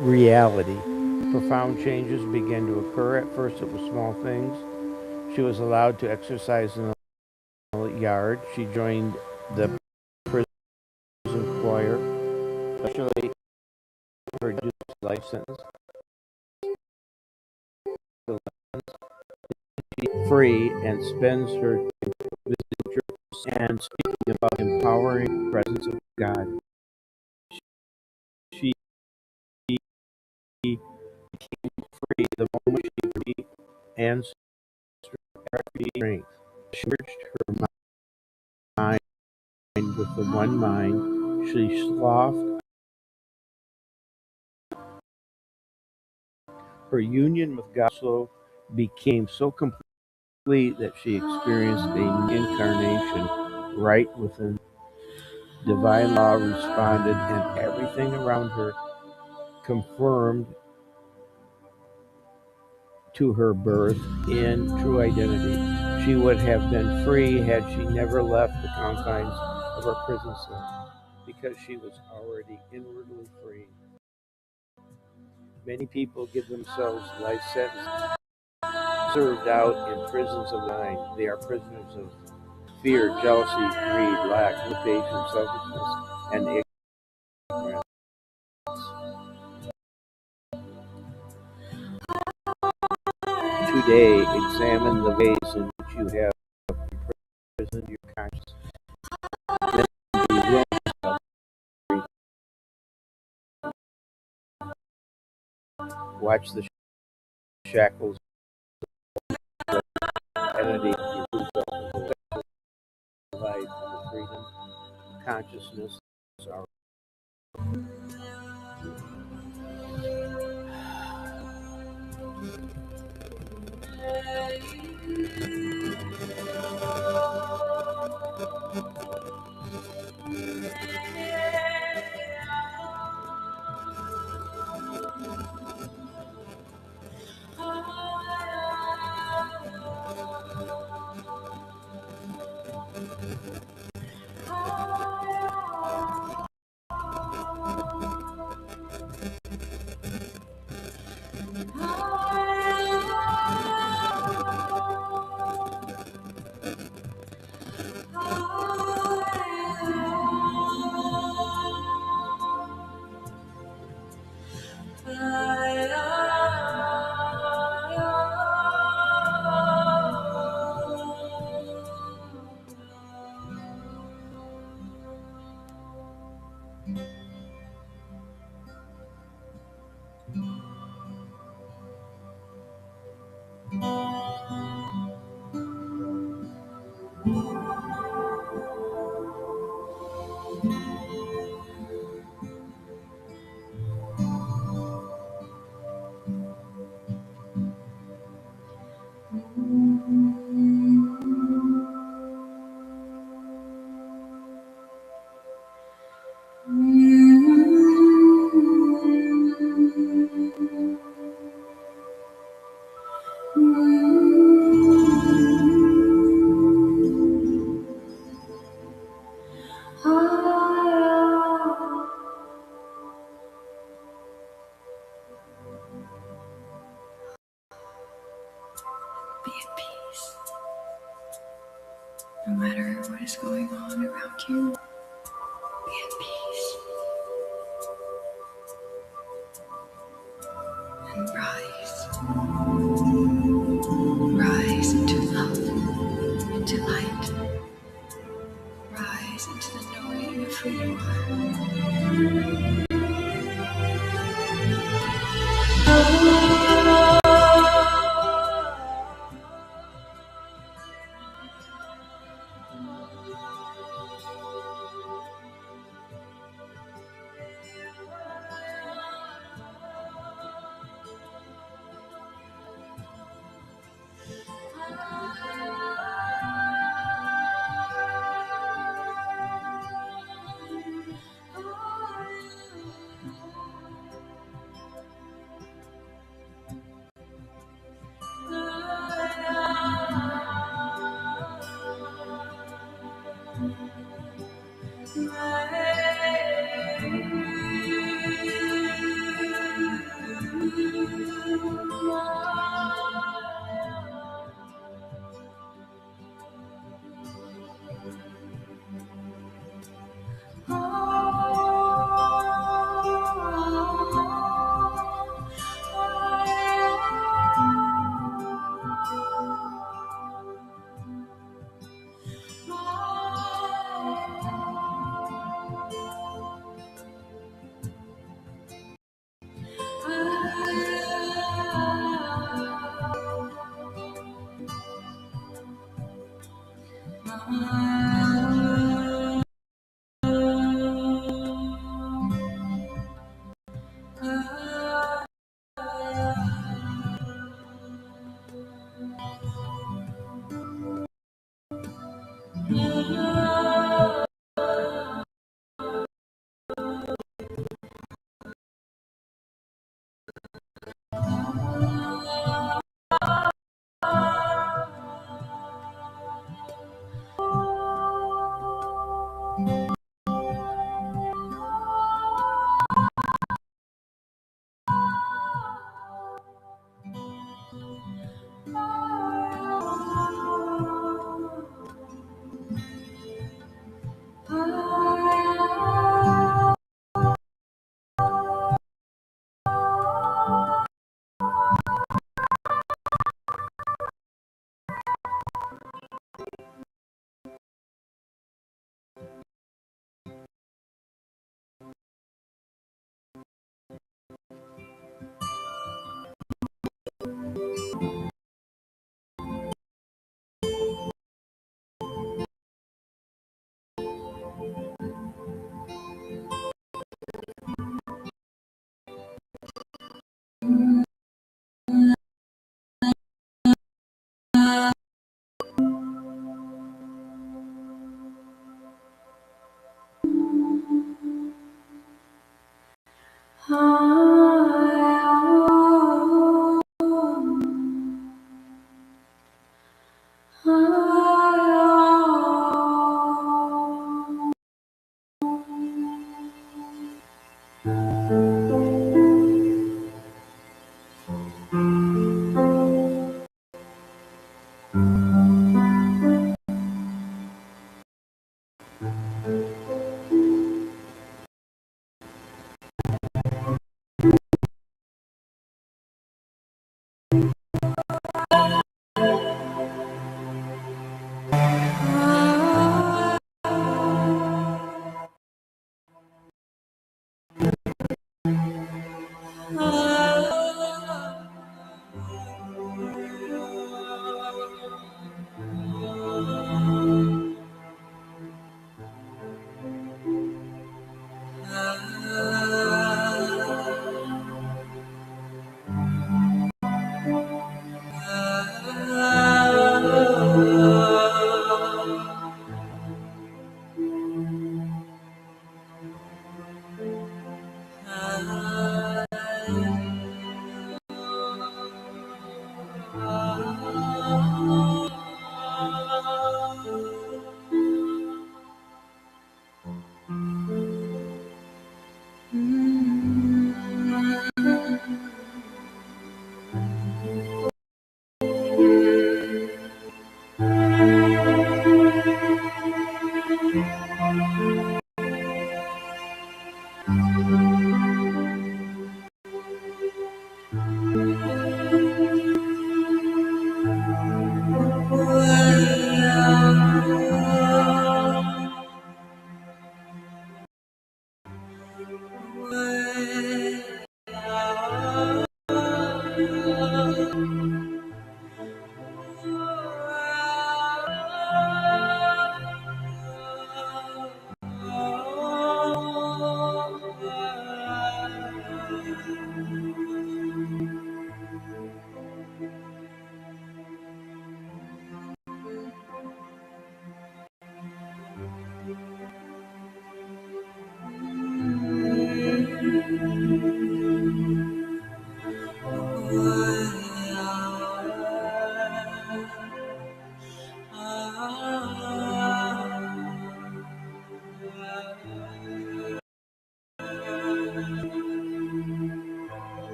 reality. Profound changes began to occur. At first, it was small things. She was allowed to exercise in the yard. She joined the prison choir, especially for reduced life sentence. She's free and spends her time visiting churches and speaking about the empowering presence of God. She became free the moment she breathed and strength. She merged her mind with the one mind. She slothed her union with God so became so complete that she experienced a new incarnation right within. Divine law responded, and everything around her confirmed to her birth in true identity. She would have been free had she never left the confines of her prison cell, because she was already inwardly free. Many people give themselves life sentences served out in prisons of the mind. They are prisoners of fear, jealousy, greed, lack, limitation, selfishness, and ignorance. Today, examine the ways in which you have imprisoned your conscience. Then be willing to free. Watch the shackles of identity be removed off of the life and the freedom consciousness are. Be at peace. No matter what is going on around you, be at peace. And rise. Rise into love, into light. Rise into the knowing of who you are.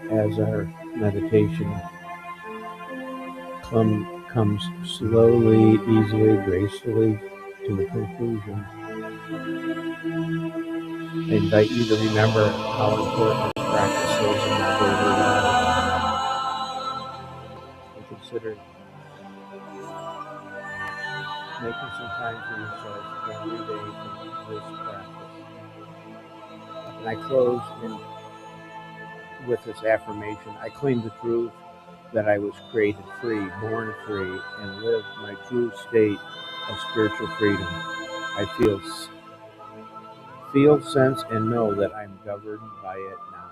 As our meditation comes slowly, easily, gracefully to a conclusion, I invite you to remember how important this practice is in our daily lives. And consider making some time for yourself every day for this practice. And I close with this affirmation. I claim the truth that I was created free, born free, and live my true state of spiritual freedom. I feel, sense, and know that I'm governed by it now.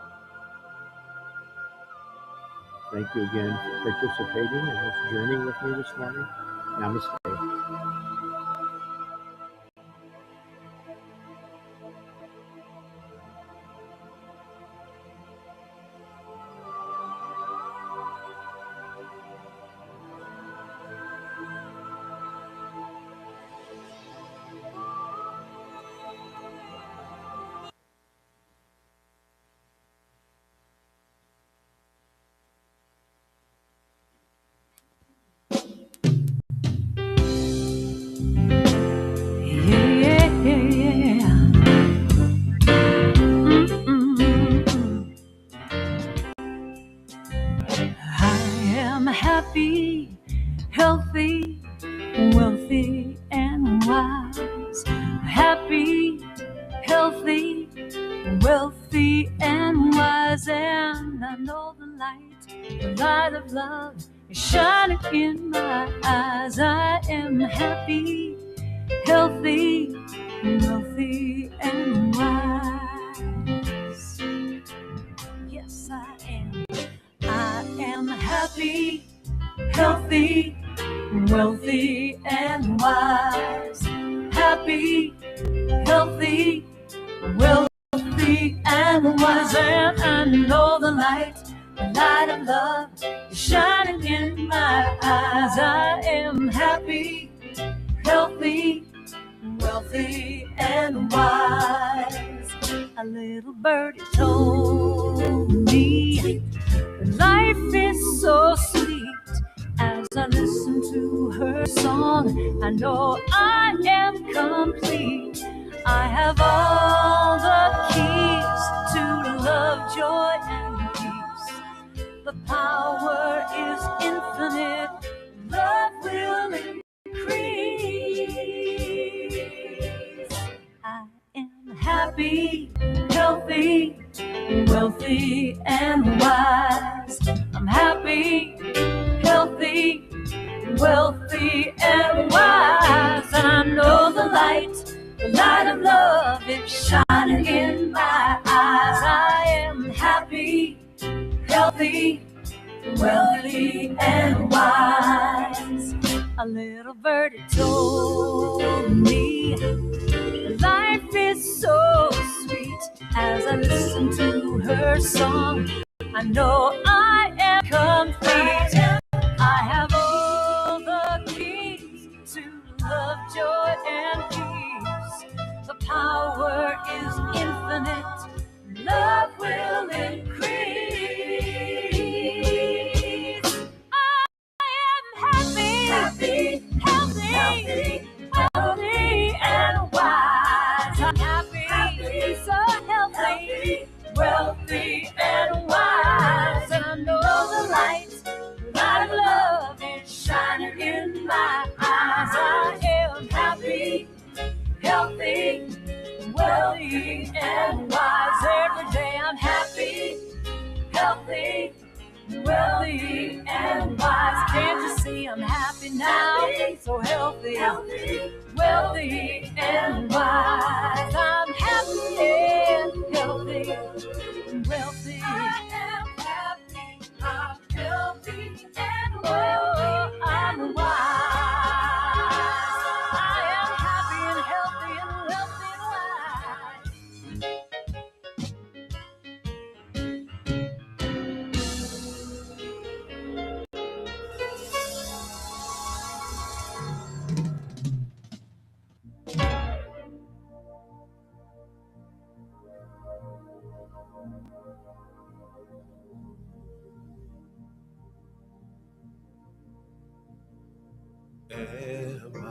Thank you again for participating in this journey with me this morning. Namaste. Happy, healthy, wealthy, and wise. Happy, healthy, wealthy, and wise. And I know the light of love is shining in my eyes. I am happy, healthy, wealthy, and wise. Yes, I am. I am happy, healthy, wealthy, and wise. Happy, healthy, wealthy, and wise. And I know the light of love is shining in my eyes. I am happy, healthy, wealthy, and wise. A little birdie told me life is so sweet. As I listen to her song, I know I am complete. I have all the keys to love, joy, and peace. The power is infinite. Love will increase. I am happy, healthy, wealthy, and wise. I'm happy, healthy, wealthy, and wise. And I know the light of love is shining in my eyes. I am happy, healthy, wealthy, and wise. A little birdie told me life is so sweet. As I listen to her song, I know I am complete. I have all the keys to love, joy, and peace. The power is infinite. Love will increase. I am happy, healthy, wealthy, and wise. I'm happy, so healthy, wealthy, and wise. And I know the light of love is shining in my eyes. I am happy, healthy, wealthy, and wise. Every day I'm happy, healthy, wealthy, and wise. Can't you see I'm happy now? So healthy, wealthy, and wise. I'm happy and healthy, wealthy. I am happy, I'm healthy, and wealthy, I'm wise. I am happy and healthy and wealthy and wise. Am I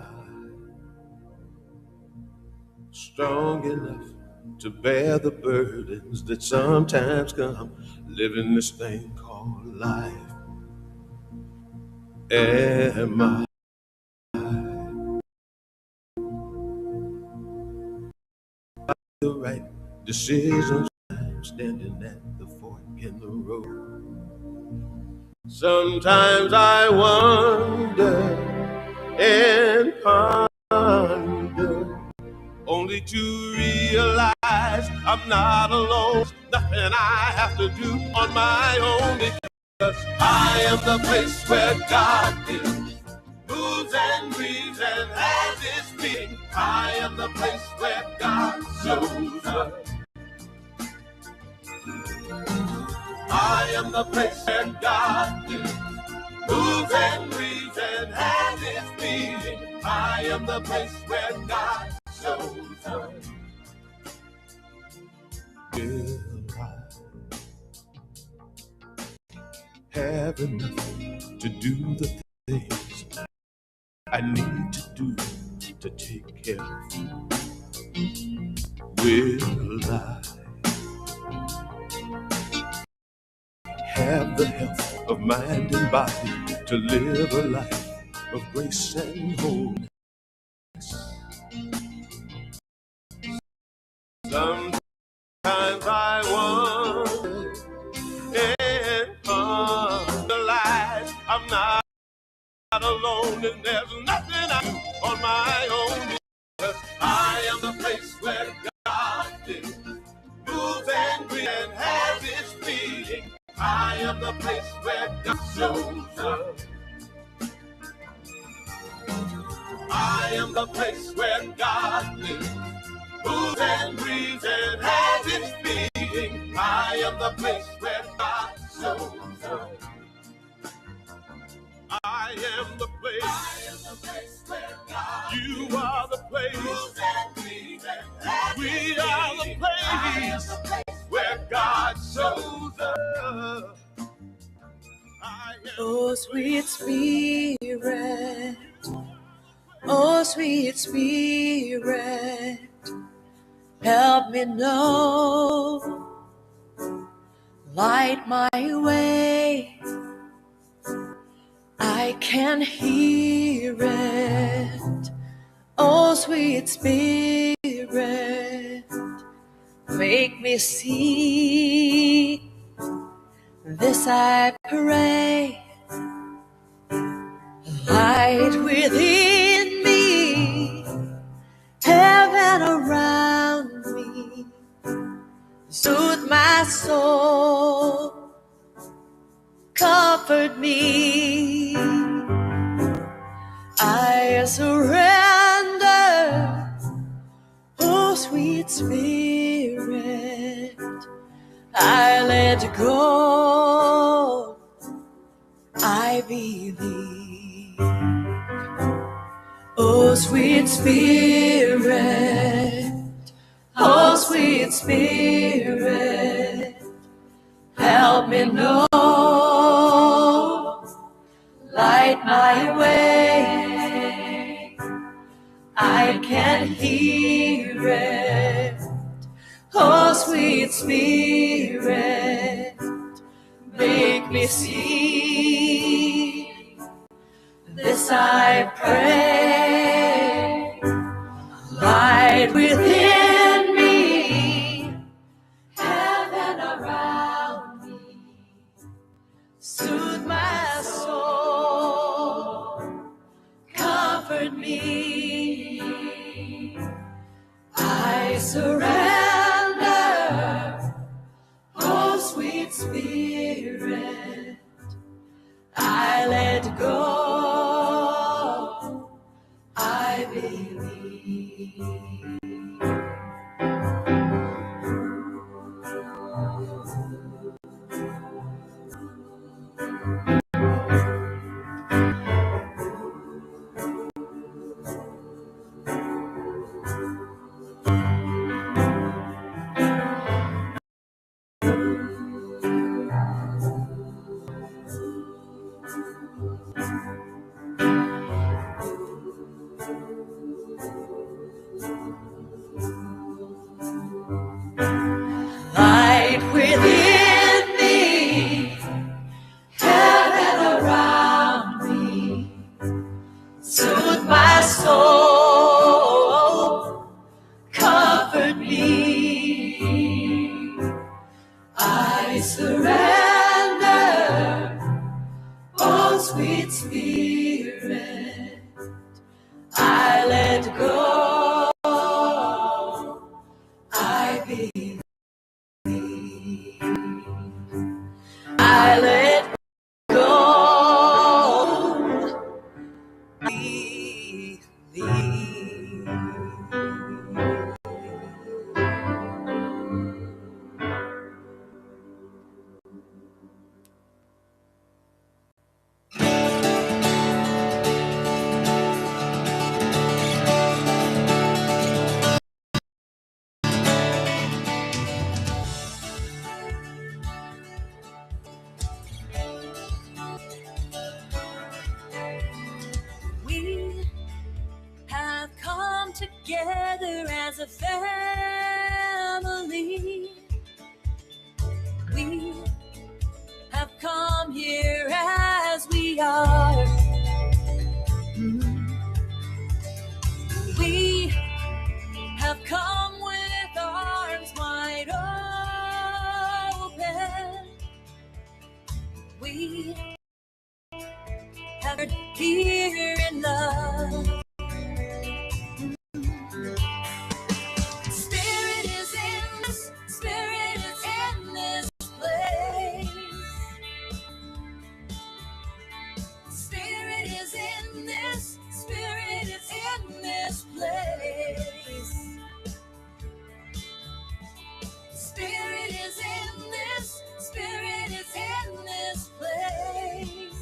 strong enough to bear the burdens that sometimes come living this thing called life? Am I the right decisions? I'm standing at the fork in the road. Sometimes I wonder and ponder, only to realize I'm not alone. Nothing I have to do on my own, because I am the place where God is, moves and breathes and has his being. I am the place where God shows up. I am the place where God is, moves and breathes and has his being. I am the place where God shows up. Will I have enough to do the things I need to do to take care of you? Will I have the health of mind and body to live a life of grace and wholeness? Sometimes I wonder and realize I'm not alone, and there's nothing I do on my own, because I am the place where God is, moves and breathes and has his being. I am the place where God shows up. I am the place where God lives, moves and breathes and has his being. I am the place where God shows up. I am the place. I am the place where God. You are the place. Moves and breathes and has we his are being. The place. I am the place where God shows up. Oh, sweet spirit, oh, sweet spirit, help me know, light my way. I can hear it. Oh, sweet spirit, make me see. This I pray. Light within me, heaven around me, soothe my soul, comfort me. I surrender, oh sweet Spirit, I let go, I believe. Oh sweet Spirit, oh sweet Spirit, help me know, light my way, I can hear it. Oh sweet Spirit, make me see. This I pray, light within me, heaven around me, soothe my soul, comfort me. I surrender, oh sweet Spirit, I let go, I believe. Light within me, heaven around me, soothe my soul, comfort me. I surrender, oh sweet Spirit, I let go, I believe. I let go, believe. We have come together as a family. We have come here as we are. We have come with arms wide open. We have gathered here in love. Spirit is in this, Spirit is in this place. Spirit is in this, Spirit is in this place. Spirit is in this, Spirit is in this place.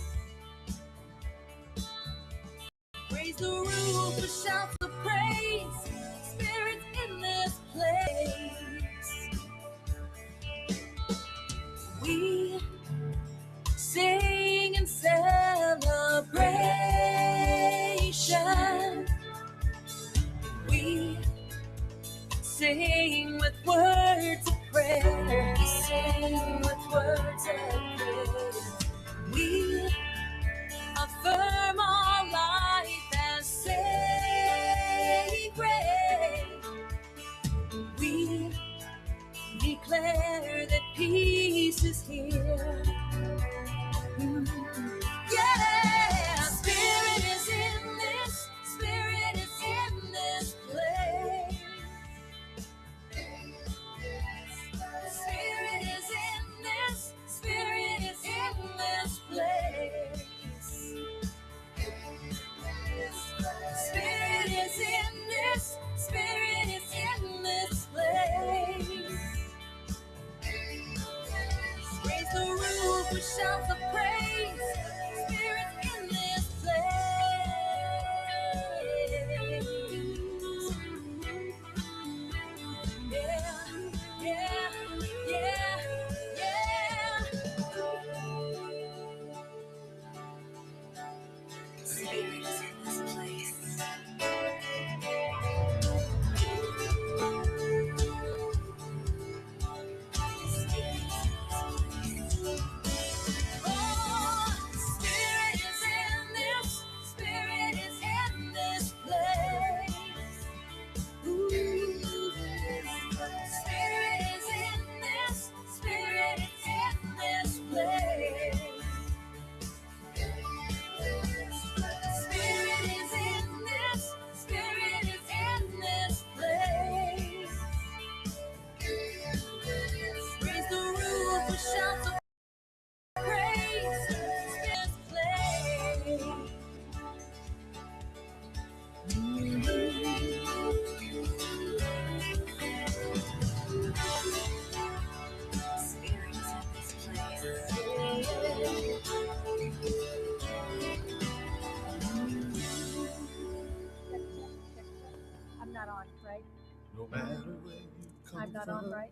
Raise the roof with shouts of praise. Spirit's in this place. We sing in celebration. We sing with words of prayer. We sing with words of prayer. We affirm our life as sacred. We declare that peace is here. Yeah, Spirit is in this, Spirit is in this place. Spirit is in this, Spirit No matter where you come I'm not from, on, right?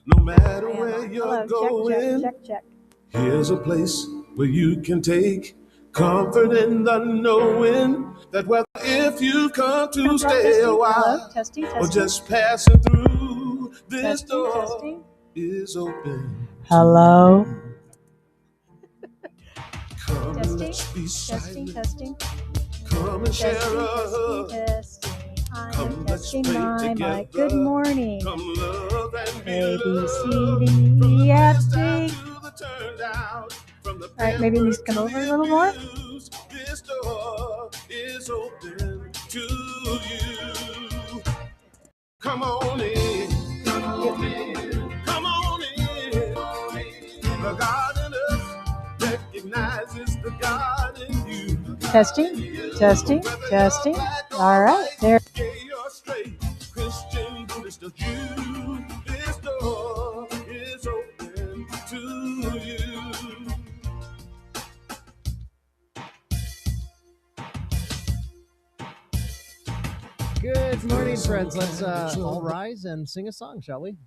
no matter I am where on. you're Hello, going, check. here's a place where you can take comfort in the knowing that whether if you've come to stay a while Testing. or just passing through, this door Testing. is open. Hello. Come and let's be silent. Come and share a hug. Testing. I Come, am let's testing pray my mic. Good together. morning. Come love and be A, B, C, loved. D, From the E, F, twist out G. to the turned out. From the All right, maybe it needs to come over a little more. abused, this door is open to you. Come on in. Come on in. Come on in. The God in us recognizes the God in you. Testing. All right, there. Gay or straight, Christian, Buddhist or Jew, this door is open to you. Good morning, friends. Let's all rise and sing a song, shall we?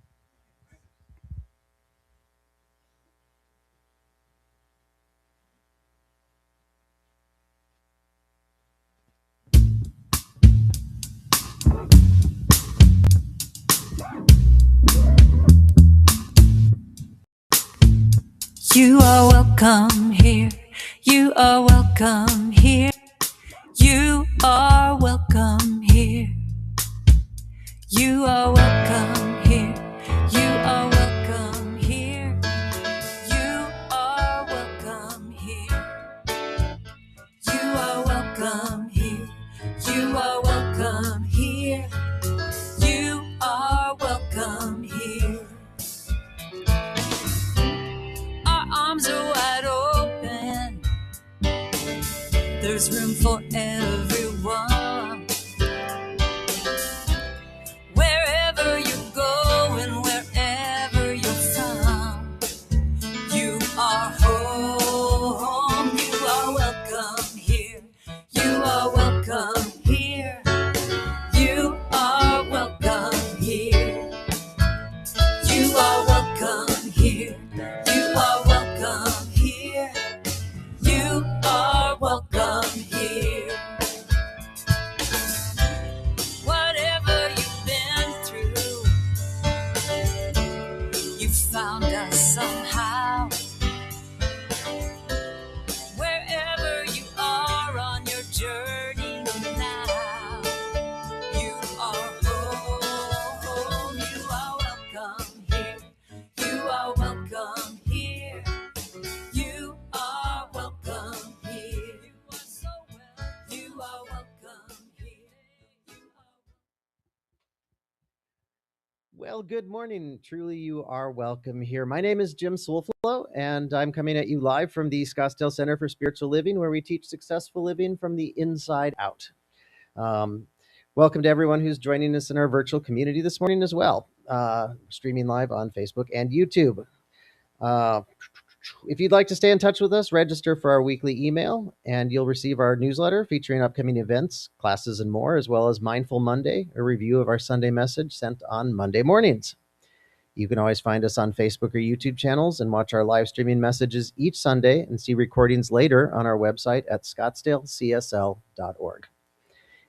You are welcome here. You are welcome here. You are welcome here. You are welcome here. You are welcome here. You are welcome here. You are welcome here. You are welcome here. You are welcome here. Our arms are wide open. There's room for everyone. Wherever you go and wherever you're from, you are home. You are welcome here. You are welcome here. You are welcome here. You are welcome here. You are welcome here. You are welcome here. Whatever you've been through, you found us somehow. Wherever you are on your journey now, you are home. You are welcome here. You are welcome here. You are welcome here. You are so well. You are welcome here. Well, good morning. Truly, you are welcome here. My name is Jim Swolflow, and I'm coming at you live from the Scottsdale Center for Spiritual Living, where we teach successful living from the inside out. Welcome to everyone who's joining us in our virtual community this morning as well, streaming live on Facebook and YouTube. If you'd like to stay in touch with us, register for our weekly email, and you'll receive our newsletter featuring upcoming events, classes, and more, as well as Mindful Monday, a review of our Sunday message sent on Monday mornings. You can always find us on Facebook or YouTube channels and watch our live streaming messages each Sunday and see recordings later on our website at scottsdalecsl.org.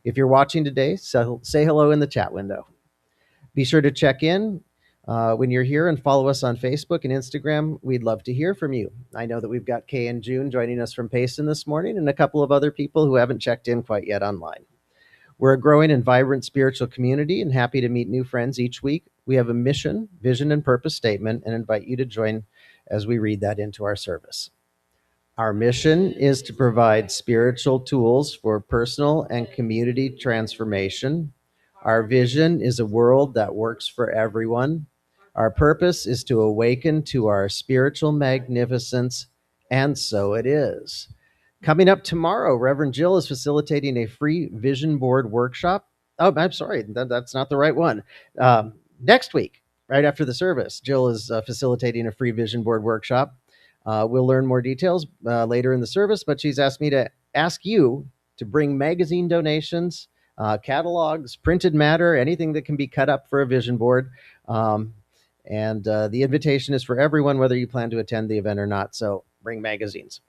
If you're watching today, say hello in the chat window. Be sure to check in when you're here and follow us on Facebook and Instagram. We'd love to hear from you. I know that we've got Kay and June joining us from Payson this morning and a couple of other people who haven't checked in quite yet online. We're a growing and vibrant spiritual community and happy to meet new friends each week. We have a mission, vision, and purpose statement and invite you to join as we read that into our service. Our mission is to provide spiritual tools for personal and community transformation. Our vision is a world that works for everyone. Our purpose is to awaken to our spiritual magnificence, and so it is. Coming up tomorrow, Reverend Jill is facilitating a free vision board workshop. Oh, I'm sorry, that's not the right one. Next week, right after the service, Jill is facilitating a free vision board workshop. We'll learn more details later in the service, but she's asked me to ask you to bring magazine donations catalogs, printed matter, anything that can be cut up for a vision board. And the invitation is for everyone, whether you plan to attend the event or not. So bring magazines.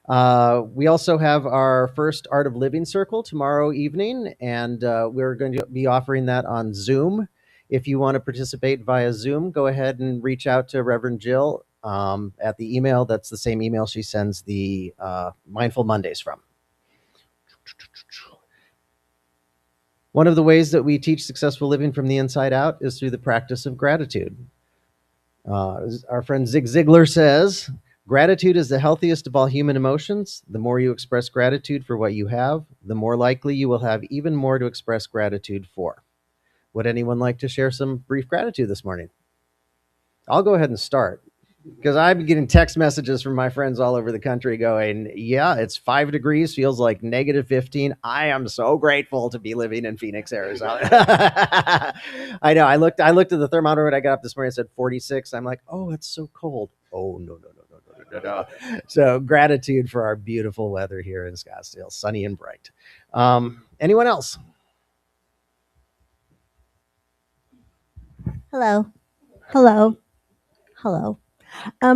We also have our first Art of Living Circle tomorrow evening, and we're going to be offering that on Zoom. If you want to participate via Zoom, go ahead and reach out to Reverend Jill at the email. That's the same email she sends the Mindful Mondays from. One of the ways that we teach successful living from the inside out is through the practice of gratitude. Our friend Zig Ziglar says, gratitude is the healthiest of all human emotions. The more you express gratitude for what you have, the more likely you will have even more to express gratitude for. Would anyone like to share some brief gratitude this morning? I'll go ahead and start, because I'm getting text messages from my friends all over the country going, yeah, it's 5 degrees, feels like negative 15. I am so grateful to be living in Phoenix, Arizona. I know. I looked at the thermometer when I got up this morning. It said 46. I'm like, oh, it's so cold. Oh, no. So gratitude for our beautiful weather here in Scottsdale, sunny and bright. Anyone else? Hello. Hello. Hello.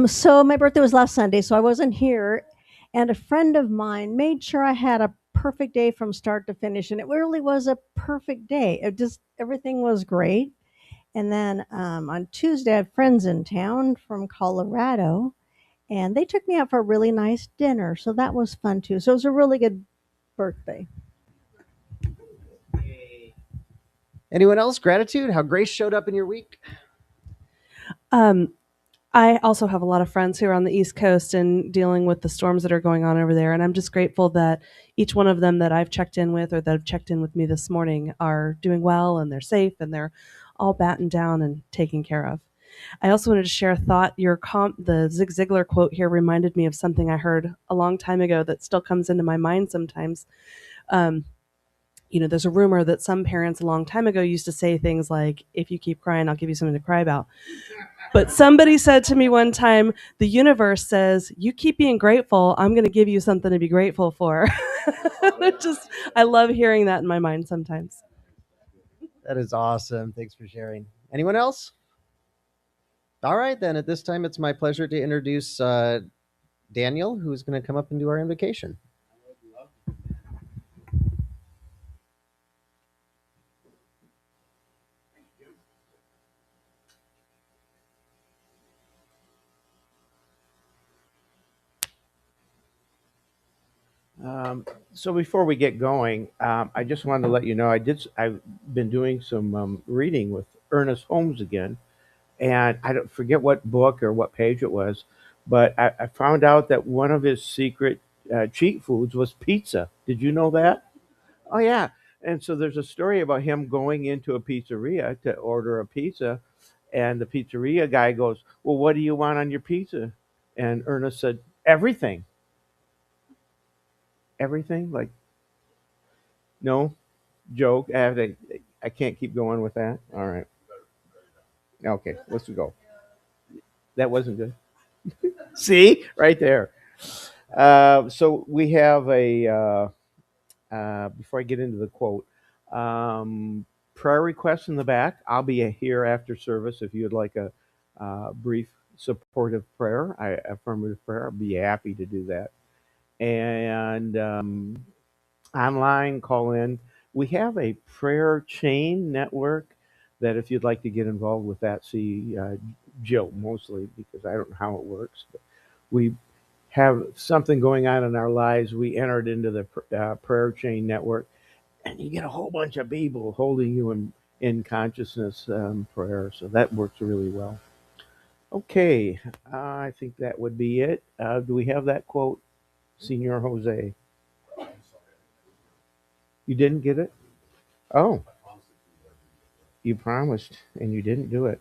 So my birthday was last Sunday, so I wasn't here. And a friend of mine made sure I had a perfect day from start to finish. And it really was a perfect day. It just, everything was great. And then on Tuesday, I had friends in town from Colorado, and they took me out for a really nice dinner. So that was fun too. So it was a really good birthday. Anyone else? Gratitude? How grace showed up in your week? I also have a lot of friends who are on the East Coast and dealing with the storms that are going on over there. And I'm just grateful that each one of them that I've checked in with or that have checked in with me this morning are doing well and they're safe and they're all battened down and taken care of. I also wanted to share a thought. The Zig Ziglar quote here reminded me of something I heard a long time ago that still comes into my mind sometimes. There's a rumor that some parents a long time ago used to say things like, if you keep crying, I'll give you something to cry about. But somebody said to me one time, the universe says, you keep being grateful, I'm going to give you something to be grateful for. I love hearing that in my mind sometimes. That is awesome. Thanks for sharing. Anyone else? All right, then. At this time, it's my pleasure to introduce Daniel, who's going to come up and do our invocation. So before we get going, I just wanted to let you know I've been doing some reading with Ernest Holmes again, and I don't forget what book or what page it was, but I found out that one of his secret cheat foods was pizza. Did you know that? Oh yeah. And so there's a story about him going into a pizzeria to order a pizza, and the pizzeria guy goes, "Well, what do you want on your pizza?" And Ernest said, "Everything." Everything? Like, no joke. I can't keep going with that. All right. Okay, let's go. That wasn't good. See, right there. So we have before I get into the quote, prayer request in the back. I'll be here after service if you'd like a brief supportive prayer, affirmative prayer. I'll be happy to do that. And online call in. We have a prayer chain network that if you'd like to get involved with that, see Jill mostly because I don't know how it works. But we have something going on in our lives. We entered into the prayer chain network, and you get a whole bunch of people holding you in consciousness prayer. So that works really well. Okay, I think that would be it. Do we have that quote, Senor Jose? You didn't get it? Oh, you promised and you didn't do it.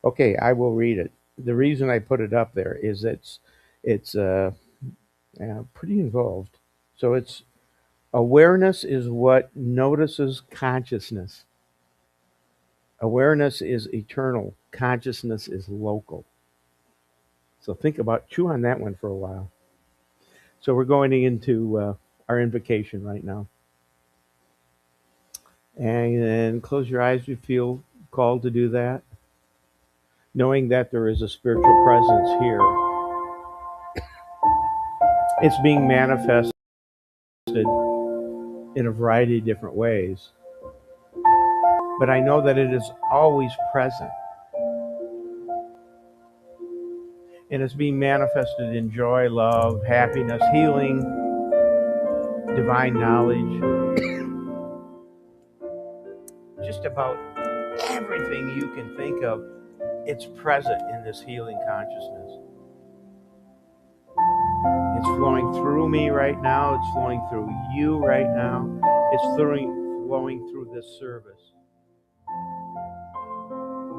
Okay, I will read it. The reason I put it up there is it's pretty involved. So it's awareness is what notices consciousness. Awareness is eternal. Consciousness is local. So chew on that one for a while. So we're going into our invocation right now. And then close your eyes if you feel called to do that, knowing that there is a spiritual presence here. It's being manifested in a variety of different ways, but I know that it is always present, and it's being manifested in joy, love, happiness, healing, divine knowledge, just about everything you can think of. It's present in this healing consciousness. It's flowing through me right now. It's flowing through you right now. It's flowing through this service.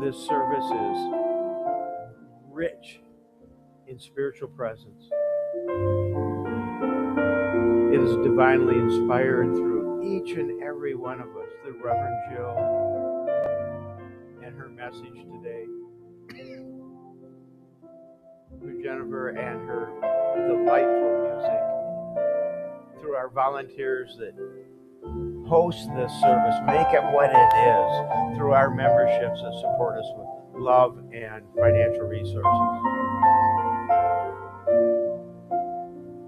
This service is rich in spiritual presence. It is divinely inspired through each and every one of us, through Reverend Jill and her message today, through Jennifer and her delightful music, through our volunteers that host this service, make it what it is, through our memberships that support us with love and financial resources.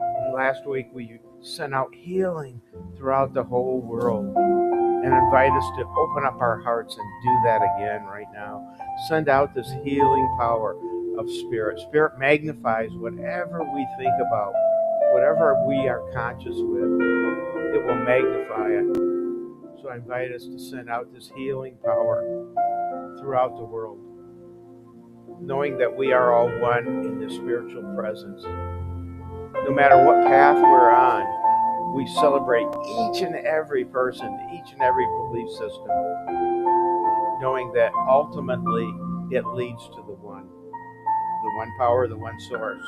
And last week we sent out healing throughout the whole world and invite us to open up our hearts and do that again right now. Send out this healing power of Spirit. Spirit magnifies whatever we think about, whatever we are conscious with, it will magnify it. So I invite us to send out this healing power throughout the world, knowing that we are all one in this spiritual presence. No matter what path we're on, we celebrate each and every person, each and every belief system, knowing that ultimately it leads to the one power, the one source,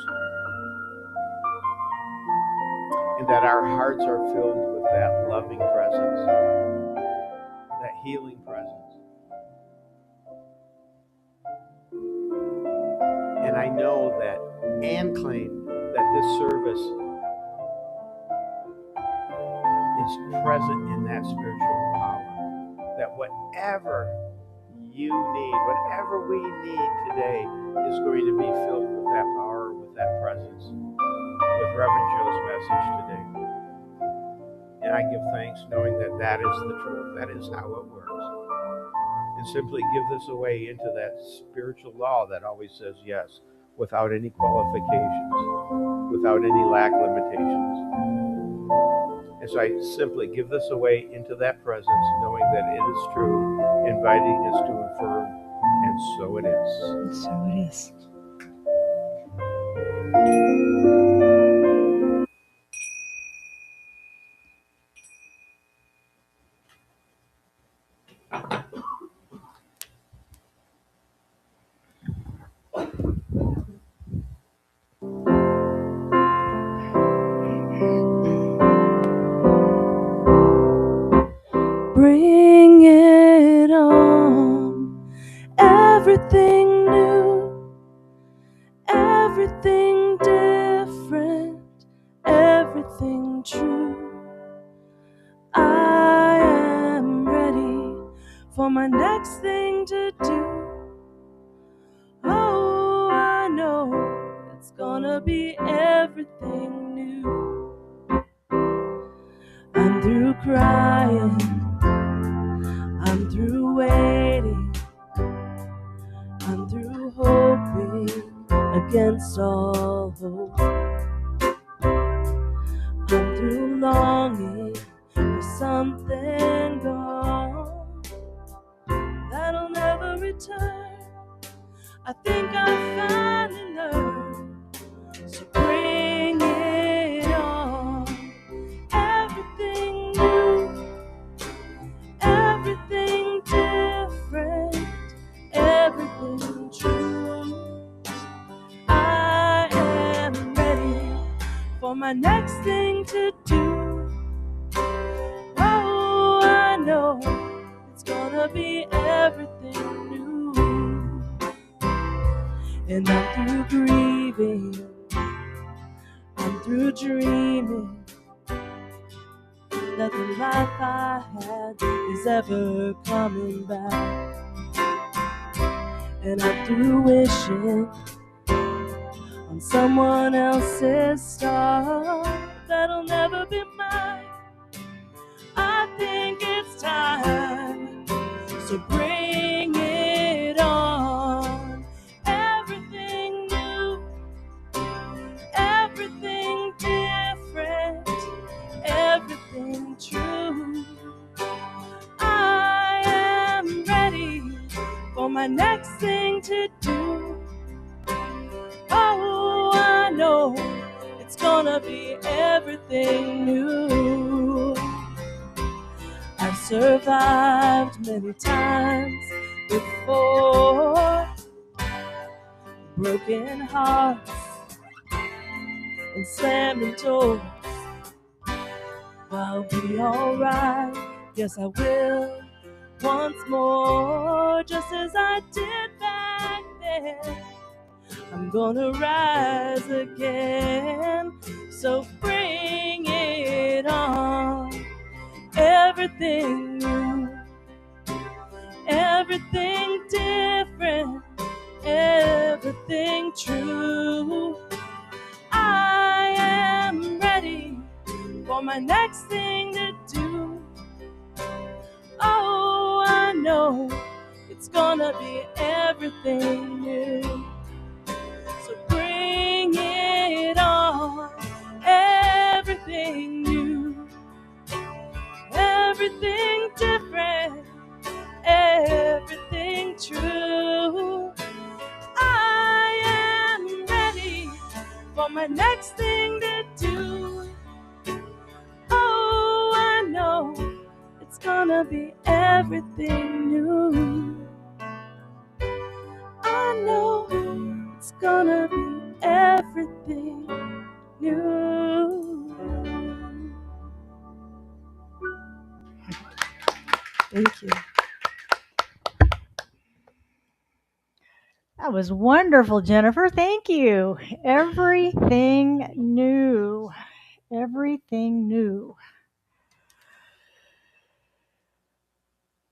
and that our hearts are filled with that loving presence, that healing presence. And I know that and claim that this service is present in that spiritual power, that whatever you need, whatever we need today is going to be filled with that power, with that presence, with Reverend Joe's message today. And I give thanks knowing that that is the truth, that is how it works. And simply give this away into that spiritual law that always says yes, without any qualifications, without any lack limitations. And so I simply give this away into that presence, knowing that it is true, inviting us to affirm, and so it is. And so it is. Bring it on. Everything new, everything different, everything true. I am ready for my next thing to do. Oh, I know it's gonna be everything new. I'm through crying, I'm through waiting, I'm through hoping against all hope. I'm through longing for something gone that'll never return. I think I finally learned. So bring it on. Everything new, everything different, everything true. I am ready for my next thing to do. Oh, I know it's gonna be everything new. And I'm through grieving, I'm through dreaming, that the life I had is ever coming back. And I'm through wishing on someone else's star that'll never be mine. I think it's time, so bring it on. Everything new, everything different, everything true. I am ready for my next thing to do. Oh, I know it's gonna be everything new. I've survived many times before, broken hearts and slamming doors. I'll be alright, yes I will, once more, just as I did back then. I'm gonna rise again, so bring it on. Everything new, everything different, everything true. I am ready for my next thing to do. Oh, I know it's gonna be everything new. So bring it on. Everything new, everything different, everything true. I am ready for my next thing to do. Oh, I know it's gonna be everything new. I know it's gonna be everything new. Thank you. That was wonderful, Jennifer. Thank you. Everything new. Everything new.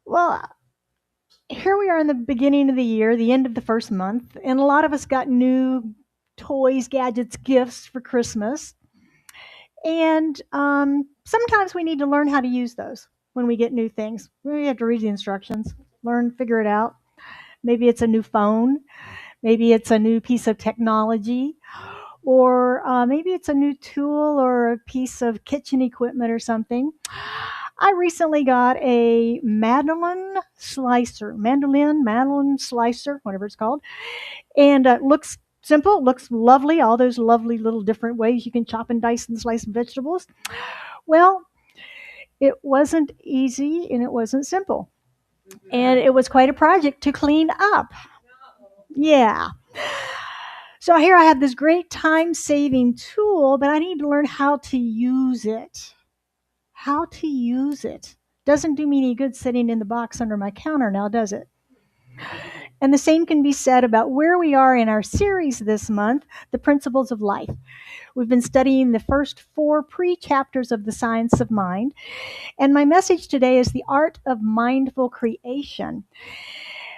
Well, here we are in the beginning of the year, the end of the first month, and a lot of us got new toys, gadgets, gifts for Christmas. And sometimes we need to learn how to use those when we get new things. We have to read the instructions, learn, figure it out. Maybe it's a new phone. Maybe it's a new piece of technology. Or maybe it's a new tool or a piece of kitchen equipment or something. I recently got a mandolin slicer, whatever it's called. And it looks simple, looks lovely, all those lovely little different ways you can chop and dice and slice vegetables. Well, it wasn't easy and it wasn't simple. And it was quite a project to clean up. Yeah. So here I have this great time-saving tool, but I need to learn how to use it. How to use it. Doesn't do me any good sitting in the box under my counter now, does it? And the same can be said about where we are in our series this month, The Principles of Life. We've been studying the first 4 pre-chapters of the Science of Mind, and my message today is the art of mindful creation.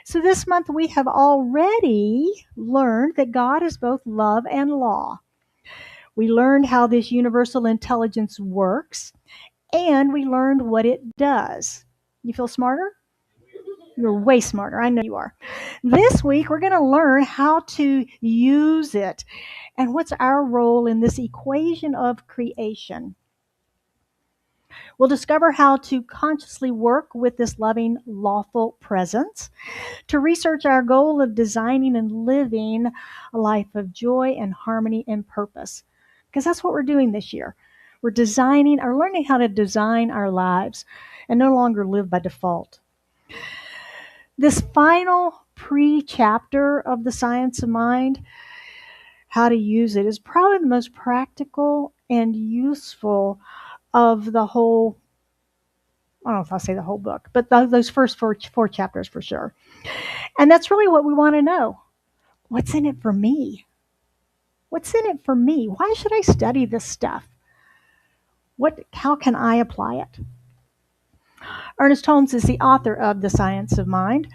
So this month we have already learned that God is both love and law. We learned how this universal intelligence works, and we learned what it does. You feel smarter? You're way smarter. I know you are. This week, we're going to learn how to use it and what's our role in this equation of creation. We'll discover how to consciously work with this loving, lawful presence, to research our goal of designing and living a life of joy and harmony and purpose. Because that's what we're doing this year. We're designing or learning how to design our lives and no longer live by default. This final pre-chapter of the Science of Mind, how to use it, is probably the most practical and useful of the whole, I don't know if I'll say the whole book, but those first four chapters for sure. And that's really what we want to know. What's in it for me? What's in it for me? Why should I study this stuff? How can I apply it? Ernest Holmes is the author of The Science of Mind.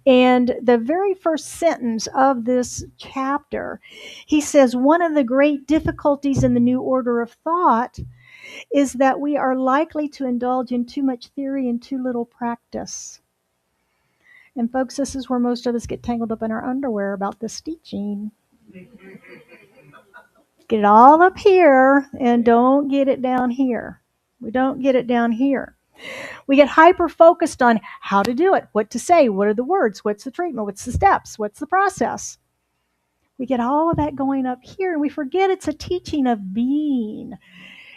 And the very first sentence of this chapter, he says, one of the great difficulties in the new order of thought is that we are likely to indulge in too much theory and too little practice. And folks, this is where most of us get tangled up in our underwear about this teaching. Get it all up here and don't get it down here. We don't get it down here. We get hyper focused on how to do it, what to say, what are the words, what's the treatment, what's the steps, what's the process. We get all of that going up here and we forget it's a teaching of being.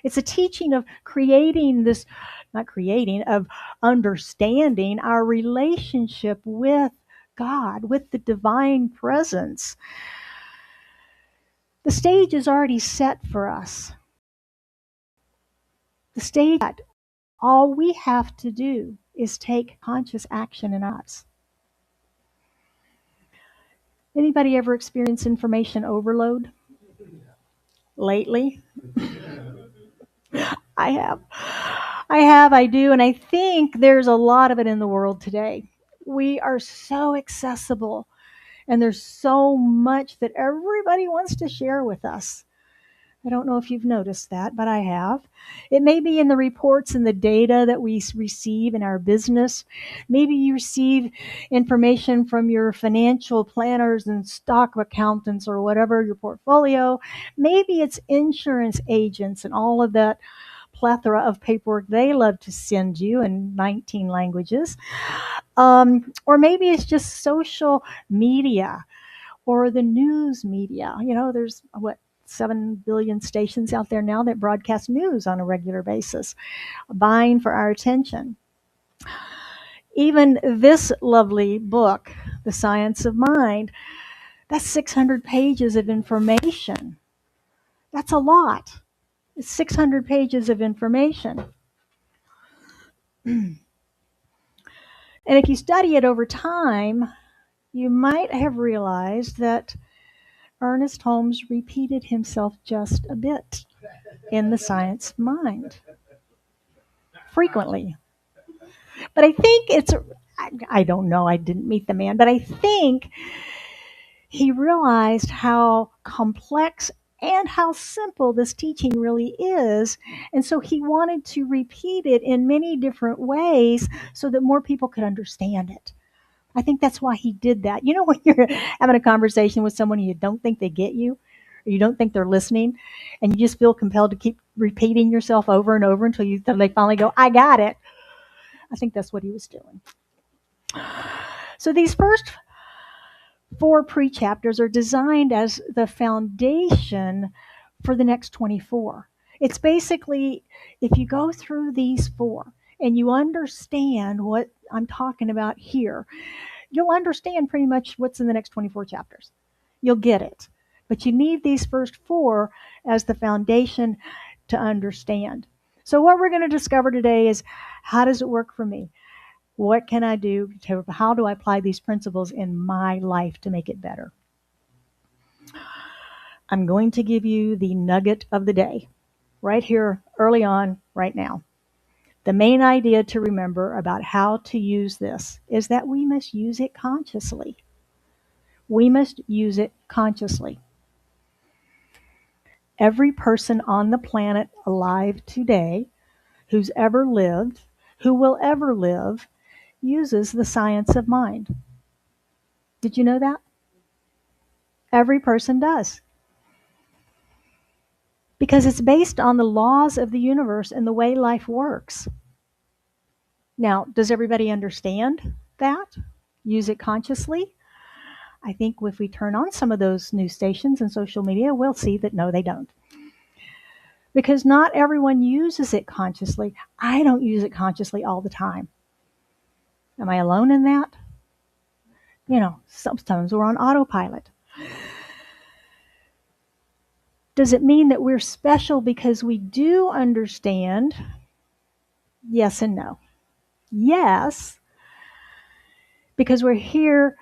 It's a teaching of creating this, not creating, of understanding our relationship with God, with the divine presence. The stage is already set for us. The stage, all we have to do is take conscious action in us. Anybody ever experienced information overload lately? I have. I do, and I think there's a lot of it in the world today. We are so accessible, and there's so much that everybody wants to share with us. I don't know if you've noticed that, but I have. It may be in the reports and the data that we receive in our business. Maybe you receive information from your financial planners and stock accountants or whatever, your portfolio. Maybe it's insurance agents and all of that plethora of paperwork they love to send you in 19 languages. Or maybe it's just social media or the news media. You know, there's 7 billion stations out there now that broadcast news on a regular basis, vying for our attention. Even this lovely book, The Science of Mind, that's 600 pages of information. That's a lot. It's 600 pages of information. And if you study it over time, you might have realized that Ernest Holmes repeated himself just a bit in The Science of Mind. Frequently. But I think I don't know, I didn't meet the man, but I think he realized how complex and how simple this teaching really is. And so he wanted to repeat it in many different ways so that more people could understand it. I think that's why he did that. You know, when you're having a conversation with someone and you don't think they get you, or you don't think they're listening, and you just feel compelled to keep repeating yourself over and over until they finally go, I got it. I think that's what he was doing. So these first 4 pre-chapters are designed as the foundation for the next 24. It's basically, if you go through these 4 and you understand what I'm talking about here, you'll understand pretty much what's in the next 24 chapters. You'll get it. But you need these first 4 as the foundation to understand. So what we're going to discover today is, how does it work for me? What can I do? How do I apply these principles in my life to make it better? I'm going to give you the nugget of the day right here, early on, right now. The main idea to remember about how to use this is that we must use it consciously. We must use it consciously. Every person on the planet alive today, who's ever lived, who will ever live, uses the science of mind. Did you know that? Every person does. Because it's based on the laws of the universe and the way life works. Now, does everybody understand that? Use it consciously? I think if we turn on some of those news stations and social media, we'll see that no, they don't. Because not everyone uses it consciously. I don't use it consciously all the time. Am I alone in that? You know, sometimes we're on autopilot. Does it mean that we're special because we do understand? Yes and no. Yes, because we're here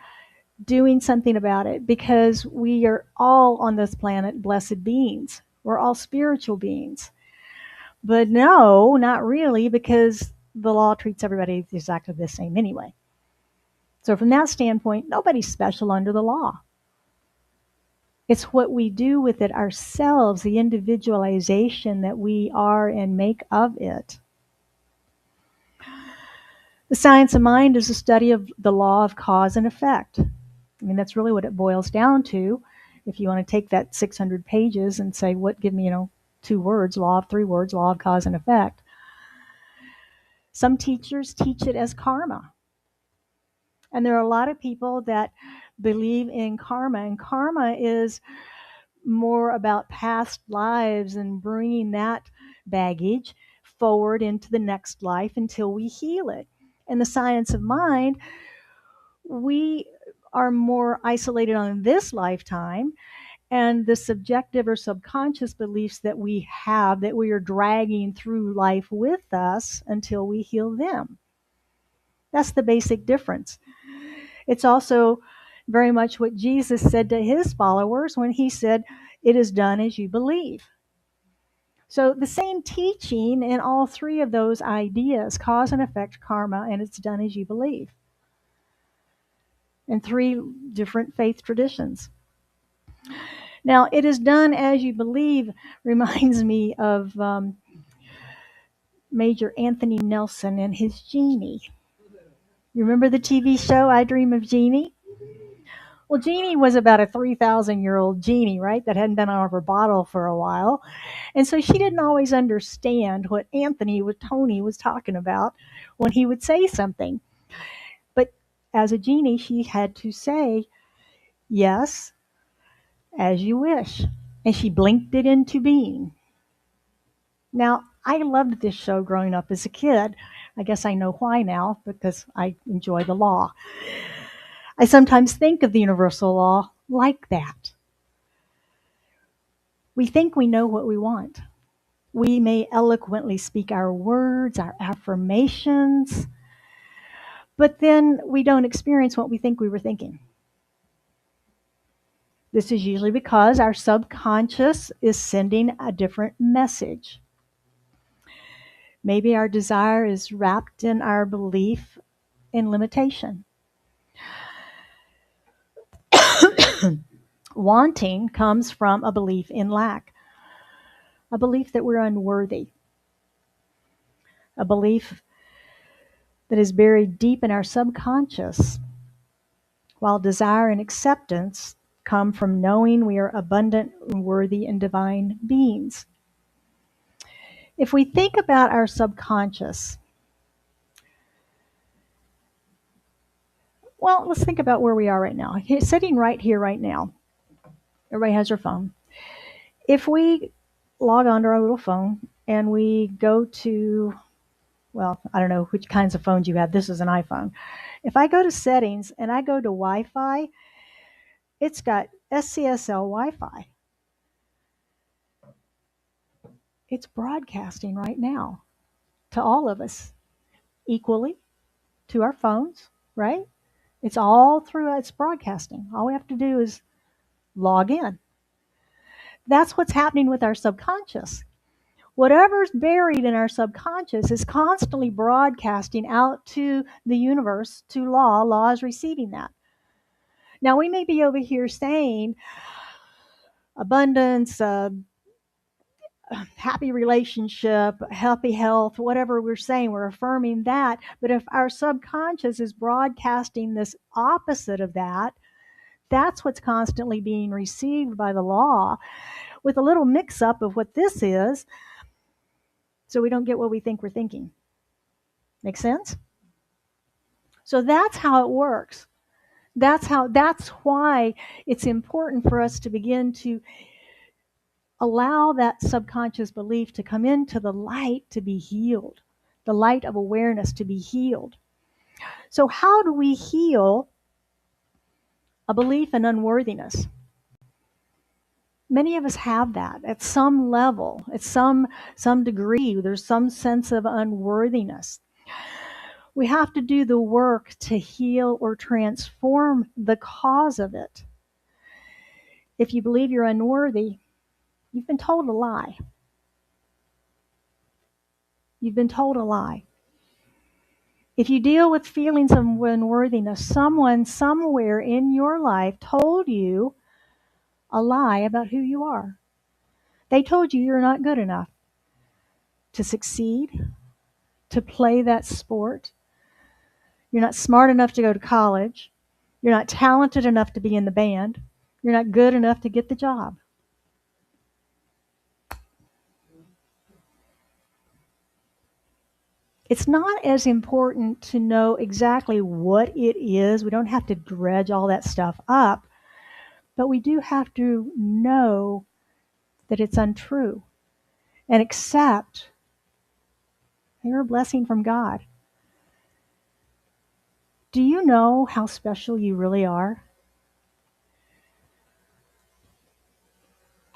doing something about it, because we are all on this planet blessed beings. We're all spiritual beings. But no, not really, because the law treats everybody exactly the same anyway. So from that standpoint, nobody's special under the law. It's what we do with it ourselves, the individualization that we are and make of it. The science of mind is a study of the law of cause and effect. I mean, that's really what it boils down to. If you want to take that 600 pages and say, what, give me, 2 words, law of 3 words, law of cause and effect. Some teachers teach it as karma. And there are a lot of people that believe in karma, and karma is more about past lives and bringing that baggage forward into the next life until we heal it. In the science of mind, we are more isolated on this lifetime, and the subjective or subconscious beliefs that we have that we are dragging through life with us until we heal them. That's the basic difference. It's also very much what Jesus said to his followers when he said, "It is done as you believe." So the same teaching in all three of those ideas, cause and effect, karma, and it's done as you believe, in three different faith traditions. Now, it is done as you believe reminds me of Major Anthony Nelson and his genie. You remember the TV show I Dream of Jeannie? Well, Jeannie was about a 3,000-year-old genie, right, that hadn't been out of her bottle for a while. And so she didn't always understand what Tony was talking about when he would say something. But as a genie, she had to say, yes, as you wish. And she blinked it into being. Now, I loved this show growing up as a kid. I guess I know why now, because I enjoy the law. I sometimes think of the universal law like that. We think we know what we want. We may eloquently speak our words, our affirmations, but then we don't experience what we think we were thinking. This is usually because our subconscious is sending a different message. Maybe our desire is wrapped in our belief in limitation. Wanting comes from a belief in lack, a belief that we're unworthy, a belief that is buried deep in our subconscious, while desire and acceptance come from knowing we are abundant, worthy, and divine beings. If we think about our subconscious, well, let's think about where we are right now. Sitting right here, right now, everybody has their phone. If we log onto our little phone and we go to, well, I don't know which kinds of phones you have. This is an iPhone. If I go to settings and I go to Wi-Fi, it's got SCSL Wi-Fi. It's broadcasting right now to all of us equally, to our phones, right? It's all through, it's broadcasting. All we have to do is log in. That's what's happening with our subconscious. Whatever's buried in our subconscious is constantly broadcasting out to the universe, to law. Law is receiving that. Now, we may be over here saying abundance, happy relationship, happy health, whatever we're saying, we're affirming that. But if our subconscious is broadcasting this opposite of that, that's what's constantly being received by the law with a little mix up of what this is, so we don't get what we think we're thinking. Make sense? So that's how it works. That's why it's important for us to begin to allow that subconscious belief to come into the light to be healed, the light of awareness to be healed. So how do we heal a belief in unworthiness? Many of us have that at some level, at some degree. There's some sense of unworthiness. We have to do the work to heal or transform the cause of it. If you believe you're unworthy, you've been told a lie. You've been told a lie. If you deal with feelings of unworthiness, someone somewhere in your life told you a lie about who you are. They told you you're not good enough to succeed, to play that sport. You're not smart enough to go to college. You're not talented enough to be in the band. You're not good enough to get the job. It's not as important to know exactly what it is. We don't have to dredge all that stuff up, but we do have to know that it's untrue and accept they're a blessing from God. Do you know how special you really are?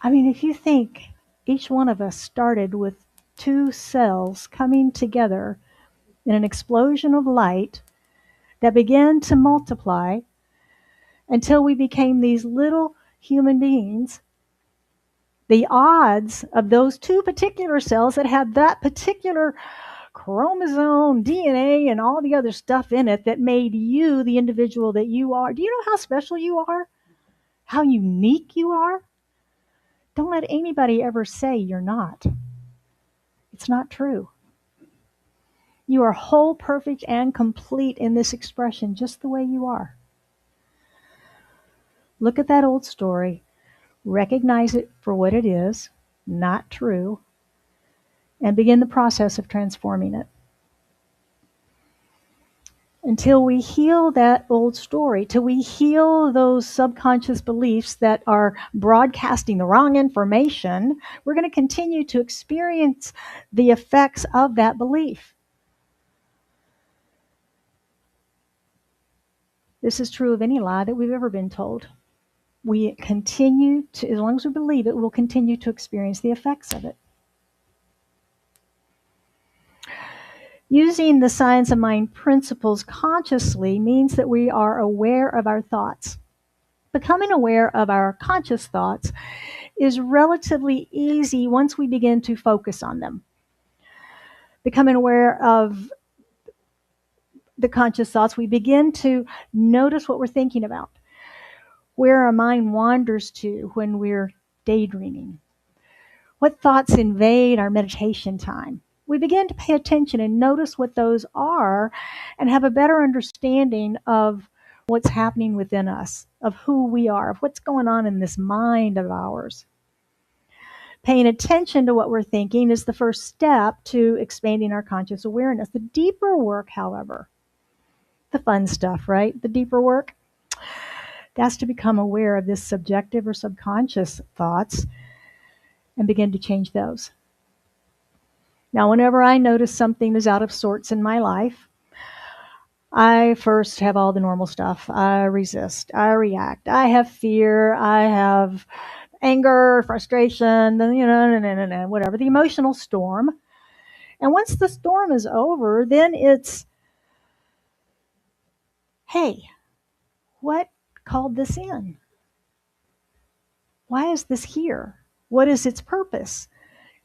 I mean, if you think each one of us started with two cells coming together in an explosion of light that began to multiply until we became these little human beings, the odds of those two particular cells that had that particular chromosome, DNA, and all the other stuff in it that made you the individual that you are. Do you know how special you are? How unique you are? Don't let anybody ever say you're not. It's not true. You are whole, perfect, and complete in this expression just the way you are. Look at that old story, recognize it for what it is, not true, and begin the process of transforming it. Until we heal that old story, till we heal those subconscious beliefs that are broadcasting the wrong information, we're going to continue to experience the effects of that belief. This is true of any lie that we've ever been told. We continue to, as long as we believe it, we'll continue to experience the effects of it. Using the science of mind principles consciously means that we are aware of our thoughts. Becoming aware of our conscious thoughts is relatively easy once we begin to focus on them. Becoming aware of the conscious thoughts, we begin to notice what we're thinking about, where our mind wanders to when we're daydreaming, what thoughts invade our meditation time. We begin to pay attention and notice what those are and have a better understanding of what's happening within us, of who we are, of what's going on in this mind of ours. Paying attention to what we're thinking is the first step to expanding our conscious awareness. The deeper work, however, the fun stuff, right? The deeper work, that's to become aware of this subjective or subconscious thoughts and begin to change those. Now, whenever I notice something is out of sorts in my life, I first have all the normal stuff. I resist, I react, I have fear, I have anger, frustration, whatever, the emotional storm. And once the storm is over, then it's, hey, what called this in? Why is this here? What is its purpose?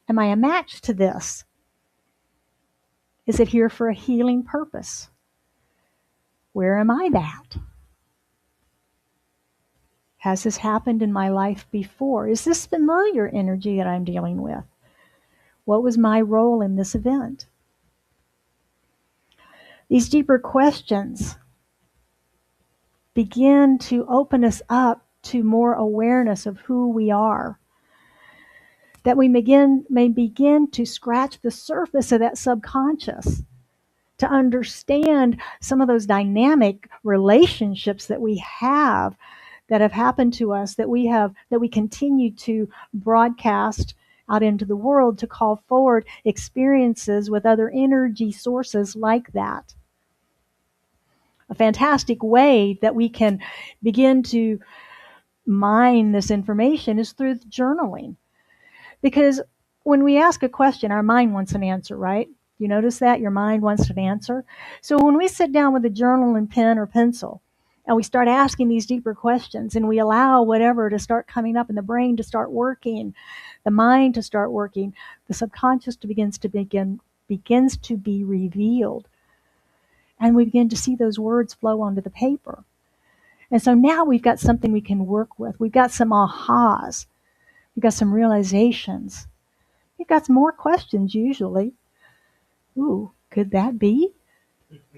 Am I a match to this? Is it here for a healing purpose? Where am I that? Has this happened in my life before? Is this familiar energy that I'm dealing with? What was my role in this event? These deeper questions begin to open us up to more awareness of who we are. That we may begin to scratch the surface of that subconscious, to understand some of those dynamic relationships that we have that have happened to us, that we continue to broadcast out into the world to call forward experiences with other energy sources like that. A fantastic way that we can begin to mine this information is through journaling. Because when we ask a question, our mind wants an answer, right? You notice that? Your mind wants an answer. So when we sit down with a journal and pen or pencil, and we start asking these deeper questions, and we allow whatever to start coming up in the brain to start working, the mind to start working, the subconscious begins to begins to be revealed. And we begin to see those words flow onto the paper. And so now we've got something we can work with. We've got some ahas. We've got some realizations. We've got some more questions usually. Ooh, could that be?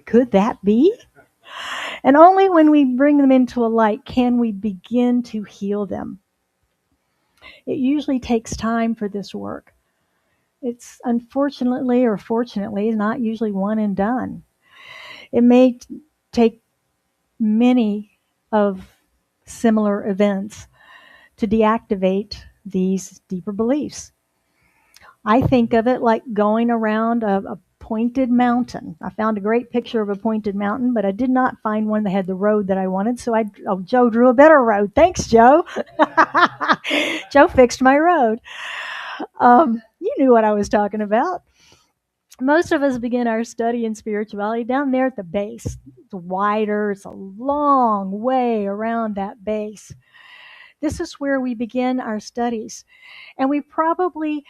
Could that be? And only when we bring them into a light can we begin to heal them. It usually takes time for this work. It's unfortunately or fortunately not usually one and done. It may take many of similar events to deactivate these deeper beliefs. I think of it like going around a pointed mountain. I found a great picture of a pointed mountain, but I did not find one that had the road that I wanted. So Joe drew a better road. Thanks, Joe. Joe fixed my road. You knew what I was talking about. Most of us begin our study in spirituality down there at the base. It's wider, it's a long way around that base. This is where we begin our studies. And we probably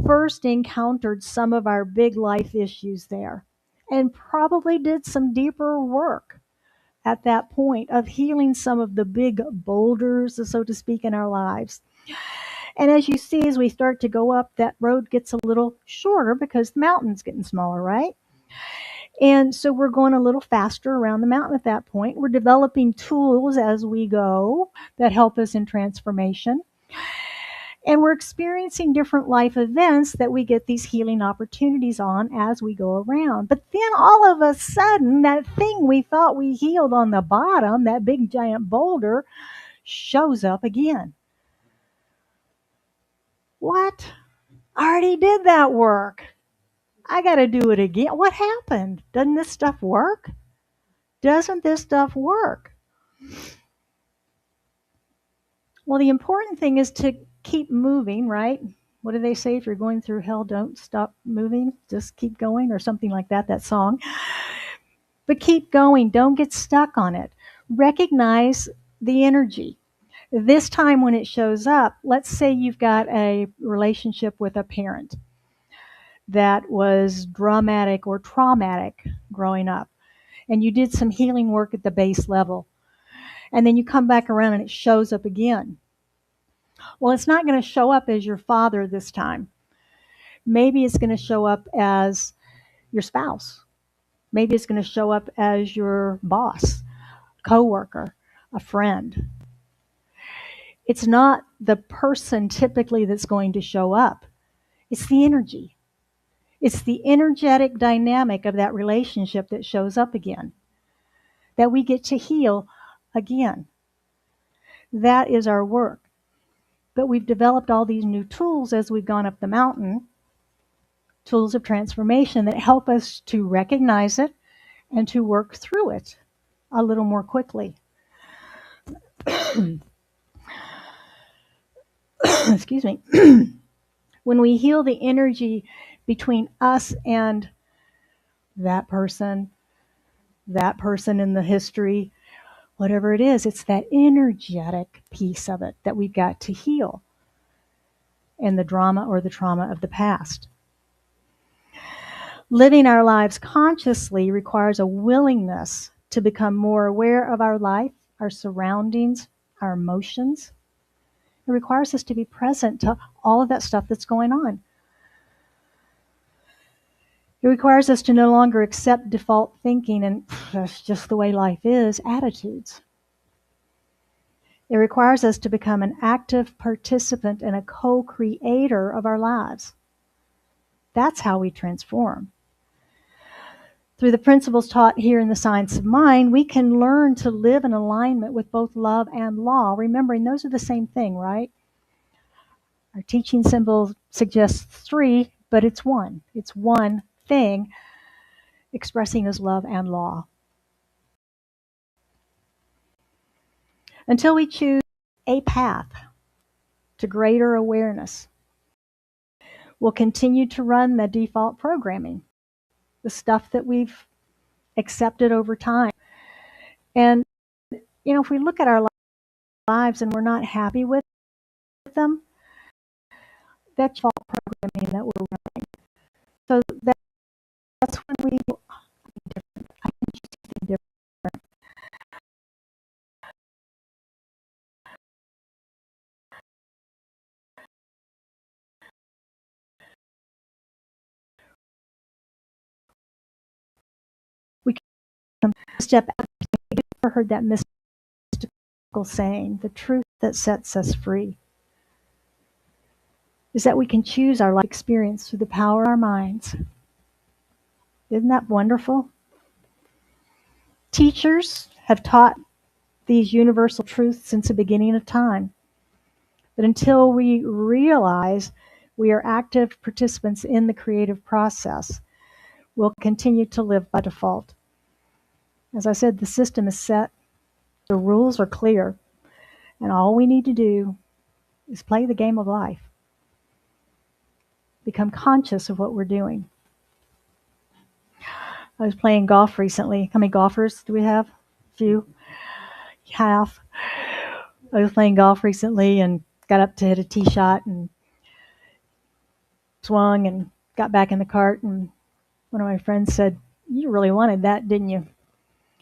first encountered some of our big life issues there and probably did some deeper work at that point of healing some of the big boulders, so to speak, in our lives. And as you see, as we start to go up, that road gets a little shorter because the mountain's getting smaller, right? And so we're going a little faster around the mountain at that point. We're developing tools as we go that help us in transformation. And we're experiencing different life events that we get these healing opportunities on as we go around. But then all of a sudden, that thing we thought we healed on the bottom, that big giant boulder, shows up again. What? I already did that work. I got to do it again. What happened? Doesn't this stuff work? Doesn't this stuff work? Well, the important thing is to keep moving, right? What do they say? If you're going through hell, don't stop moving. Just keep going, or something like that, that song. But keep going. Don't get stuck on it. Recognize the energy. This time when it shows up, let's say you've got a relationship with a parent that was dramatic or traumatic growing up, and you did some healing work at the base level, and then you come back around and it shows up again. Well, it's not going to show up as your father this time. Maybe it's going to show up as your spouse. Maybe it's going to show up as your boss, coworker, a friend. It's not the person typically that's going to show up. It's the energy. It's the energetic dynamic of that relationship that shows up again, that we get to heal again. That is our work. But we've developed all these new tools as we've gone up the mountain, tools of transformation that help us to recognize it and to work through it a little more quickly. Excuse me. When we heal the energy between us and that person in the history, whatever it is, it's that energetic piece of it that we've got to heal, and the drama or the trauma of the past. Living our lives consciously requires a willingness to become more aware of our life, our surroundings, our emotions. It requires us to be present to all of that stuff that's going on. It requires us to no longer accept default thinking and that's just the way life is attitudes. It requires us to become an active participant and a co-creator of our lives. That's how we transform. Through the principles taught here in the Science of Mind, we can learn to live in alignment with both love and law, remembering those are the same thing, right? Our teaching symbol suggests three, but it's one. It's one thing expressing as love and law. Until we choose a path to greater awareness, we'll continue to run the default programming, the stuff that we've accepted over time. And, if we look at our lives and we're not happy with them, that's default programming that we're running. So that's when we different. We can step out. I've never heard that mystical saying, the truth that sets us free is that we can choose our life experience through the power of our minds. Isn't that wonderful? Teachers have taught these universal truths since the beginning of time. But until we realize we are active participants in the creative process, we'll continue to live by default. As I said, the system is set, the rules are clear, and all we need to do is play the game of life. Become conscious of what we're doing. I was playing golf recently. How many golfers do we have? A few? Half. I was playing golf recently and got up to hit a tee shot and swung and got back in the cart, and one of my friends said, "You really wanted that, didn't you?"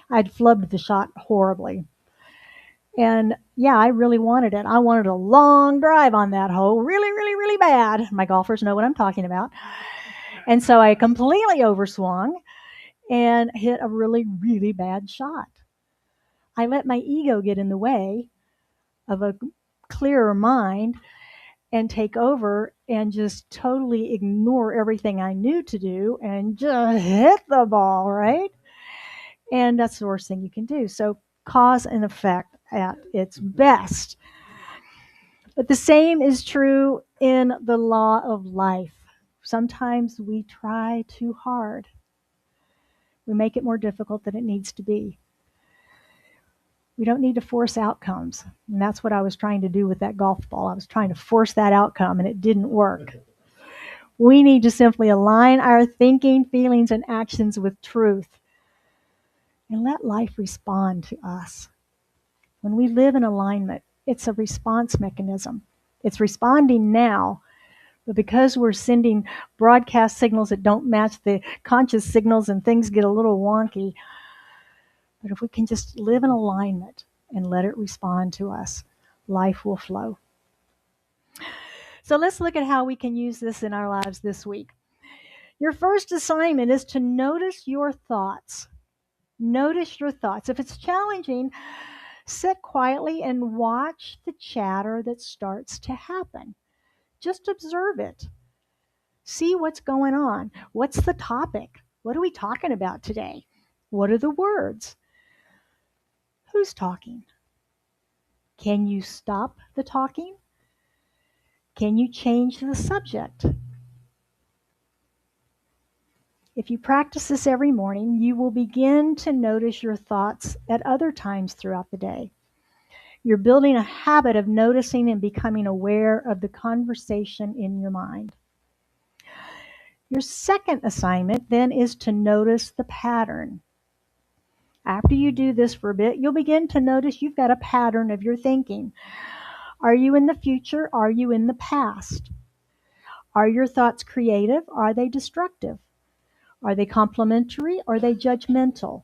I'd flubbed the shot horribly. And yeah, I really wanted it. I wanted a long drive on that hole, really, really, really bad. My golfers know what I'm talking about. And so I completely overswung and hit a really, really bad shot. I let my ego get in the way of a clearer mind and take over and just totally ignore everything I knew to do and just hit the ball, right? And that's the worst thing you can do. So cause and effect at its best. But the same is true in the law of life. Sometimes we try too hard. We make it more difficult than it needs to be. We don't need to force outcomes. And that's what I was trying to do with that golf ball. I was trying to force that outcome, and it didn't work. We need to simply align our thinking, feelings, and actions with truth and let life respond to us. When we live in alignment, it's a response mechanism. It's responding now, but because we're sending broadcast signals that don't match the conscious signals and things get a little wonky, but if we can just live in alignment and let it respond to us, life will flow. So let's look at how we can use this in our lives this week. Your first assignment is to notice your thoughts. Notice your thoughts. If it's challenging, sit quietly and watch the chatter that starts to happen. Just observe it. See what's going on. What's the topic? What are we talking about today? What are the words? Who's talking? Can you stop the talking? Can you change the subject? If you practice this every morning, you will begin to notice your thoughts at other times throughout the day. You're building a habit of noticing and becoming aware of the conversation in your mind. Your second assignment then is to notice the pattern. After you do this for a bit, you'll begin to notice you've got a pattern of your thinking. Are you in the future? Are you in the past? Are your thoughts creative? Are they destructive? Are they complimentary? Are they judgmental?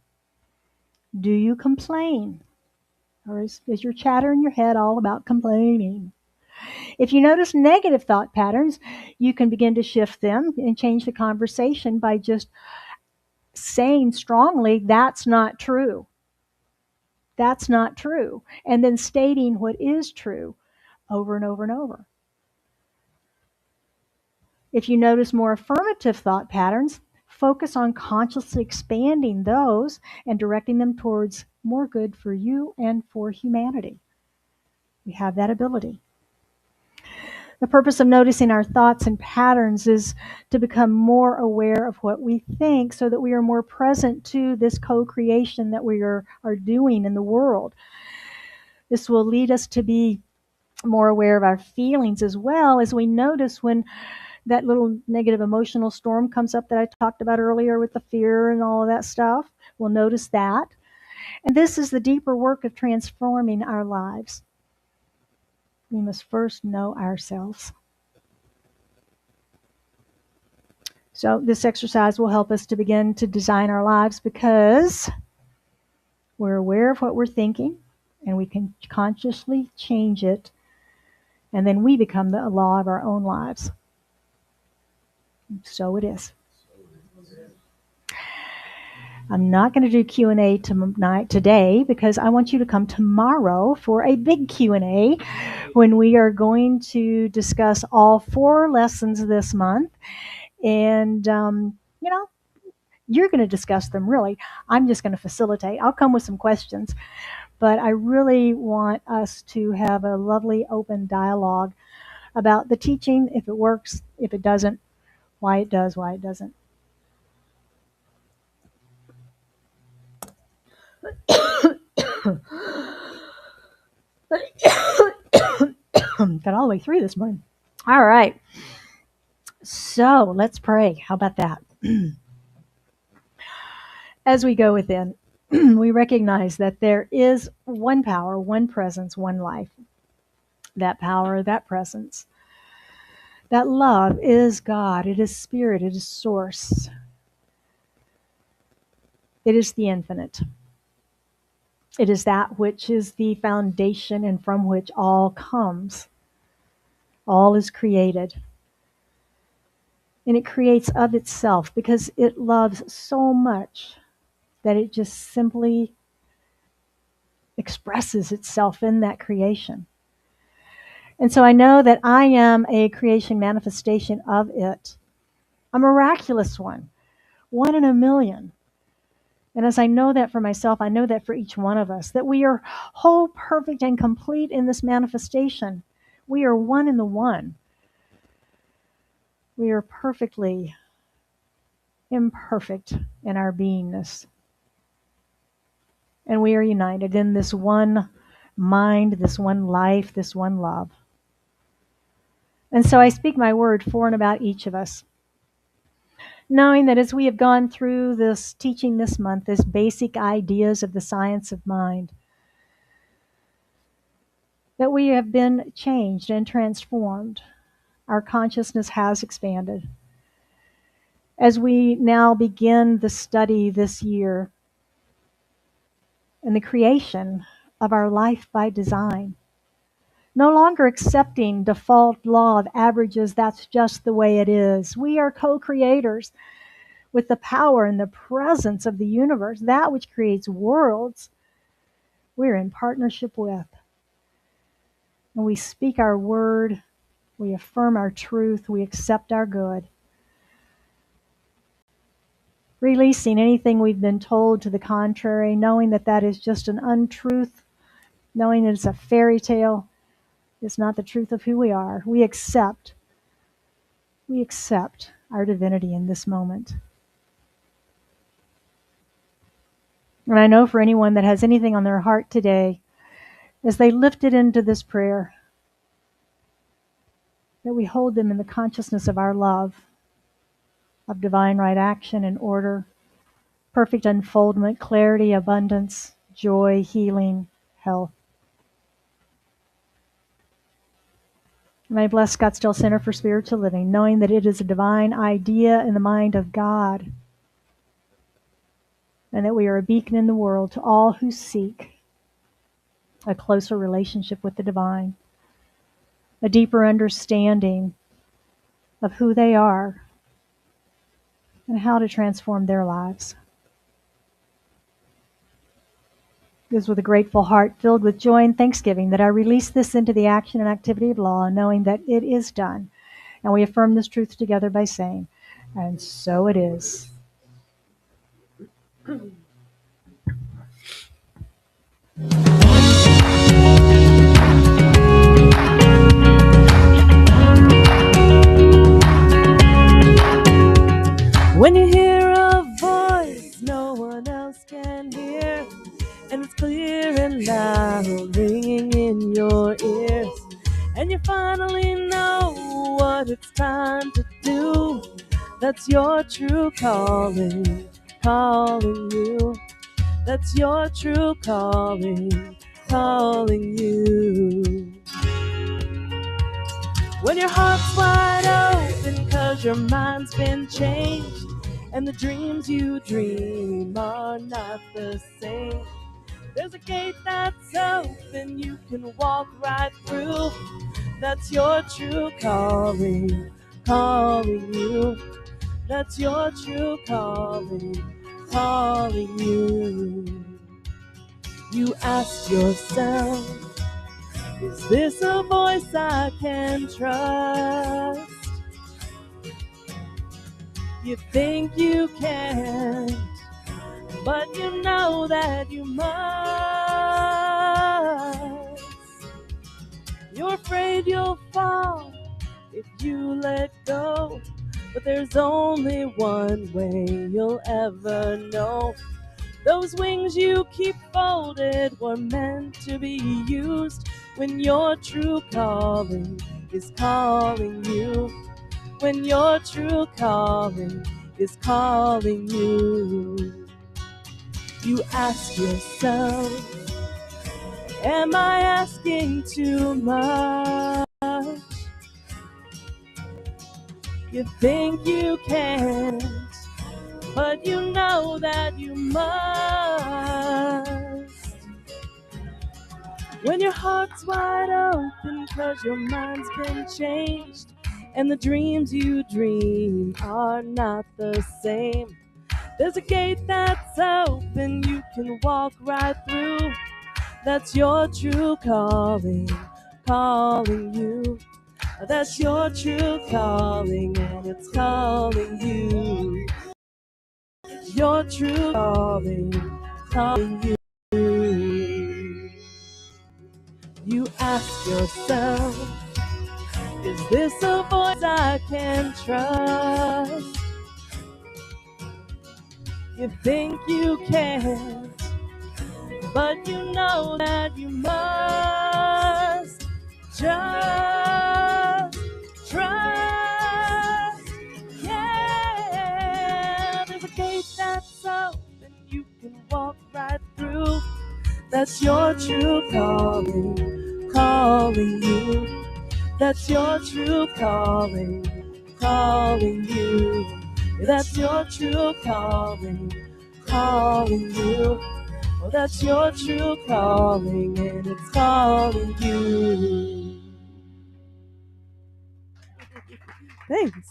Do you complain? Or is your chatter in your head all about complaining? If you notice negative thought patterns, you can begin to shift them and change the conversation by just saying strongly, "That's not true. That's not true." And then stating what is true over and over and over. If you notice more affirmative thought patterns, focus on consciously expanding those and directing them towards more good for you and for humanity. We have that ability. The purpose of noticing our thoughts and patterns is to become more aware of what we think so that we are more present to this co-creation that we are doing in the world. This will lead us to be more aware of our feelings as well, as we notice when that little negative emotional storm comes up that I talked about earlier with the fear and all of that stuff. We'll notice that. And this is the deeper work of transforming our lives. We must first know ourselves. So this exercise will help us to begin to design our lives because we're aware of what we're thinking and we can consciously change it, and then we become the law of our own lives. So it is. I'm not going to do Q&A today because I want you to come tomorrow for a big Q&A when we are going to discuss all 4 lessons this month. And, you're going to discuss them, really. I'm just going to facilitate. I'll come with some questions. But I really want us to have a lovely open dialogue about the teaching, if it works, if it doesn't, why it does, why it doesn't. Got all the way through this morning. All right. So let's pray. How about that? As we go within, we recognize that there is one power, one presence, one life. That power, that presence, that love is God. It is spirit. It is source. It is the infinite. It is that which is the foundation and from which all comes. All is created. And it creates of itself because it loves so much that it just simply expresses itself in that creation. And so I know that I am a creation manifestation of it, a miraculous one in a million. And as I know that for myself, I know that for each one of us, that we are whole, perfect, and complete in this manifestation. We are one in the one. We are perfectly imperfect in our beingness. And we are united in this one mind, this one life, this one love. And so I speak my word for and about each of us, knowing that as we have gone through this teaching this month, this basic ideas of the science of mind, that we have been changed and transformed. Our consciousness has expanded. As we now begin the study this year and the creation of our life by design, no longer accepting default law of averages, that's just the way it is. We are co-creators with the power and the presence of the universe, that which creates worlds, we're in partnership with. And we speak our word, we affirm our truth, we accept our good. Releasing anything we've been told to the contrary, knowing that that is just an untruth, knowing that it's a fairy tale, it's not the truth of who we are. We accept our divinity in this moment. And I know for anyone that has anything on their heart today, as they lift it into this prayer, that we hold them in the consciousness of our love, of divine right action and order, perfect unfoldment, clarity, abundance, joy, healing, health. And I bless Scottsdale Center for Spiritual Living, knowing that it is a divine idea in the mind of God, and that we are a beacon in the world to all who seek a closer relationship with the divine, a deeper understanding of who they are and how to transform their lives. It is with a grateful heart filled with joy and thanksgiving that I release this into the action and activity of law, knowing that it is done. And we affirm this truth together by saying, and so it is. When you hear a voice no one else can hear, and it's clear and loud ringing in your ears, and you finally know what it's time to do, that's your true calling, calling you. That's your true calling, calling you. When your heart's wide open 'cause 'cause your mind's been changed, and the dreams you dream are not the same. There's a gate that's open, you can walk right through. That's your true calling, calling you. That's your true calling, calling you. You ask yourself, is this a voice I can trust? You think you can, but you know that you must. You're afraid you'll fall if you let go, but there's only one way you'll ever know. Those wings you keep folded were meant to be used when your true calling is calling you. When your true calling is calling you. You ask yourself, am I asking too much? You think you can't, but you know that you must. When your heart's wide open, 'cause your mind's been changed, and the dreams you dream are not the same. There's a gate that's open, you can walk right through. That's your true calling, calling you. That's your true calling, and it's calling you. Your true calling, calling you. You ask yourself, is this a voice I can trust? You think you can, but you know that you must. Just trust. Yeah, there's a gate that's open, you can walk right through. That's your true calling, calling you. That's your true calling, calling you. That's your true calling, calling you. Well, that's your true calling, and it's calling you. Thanks.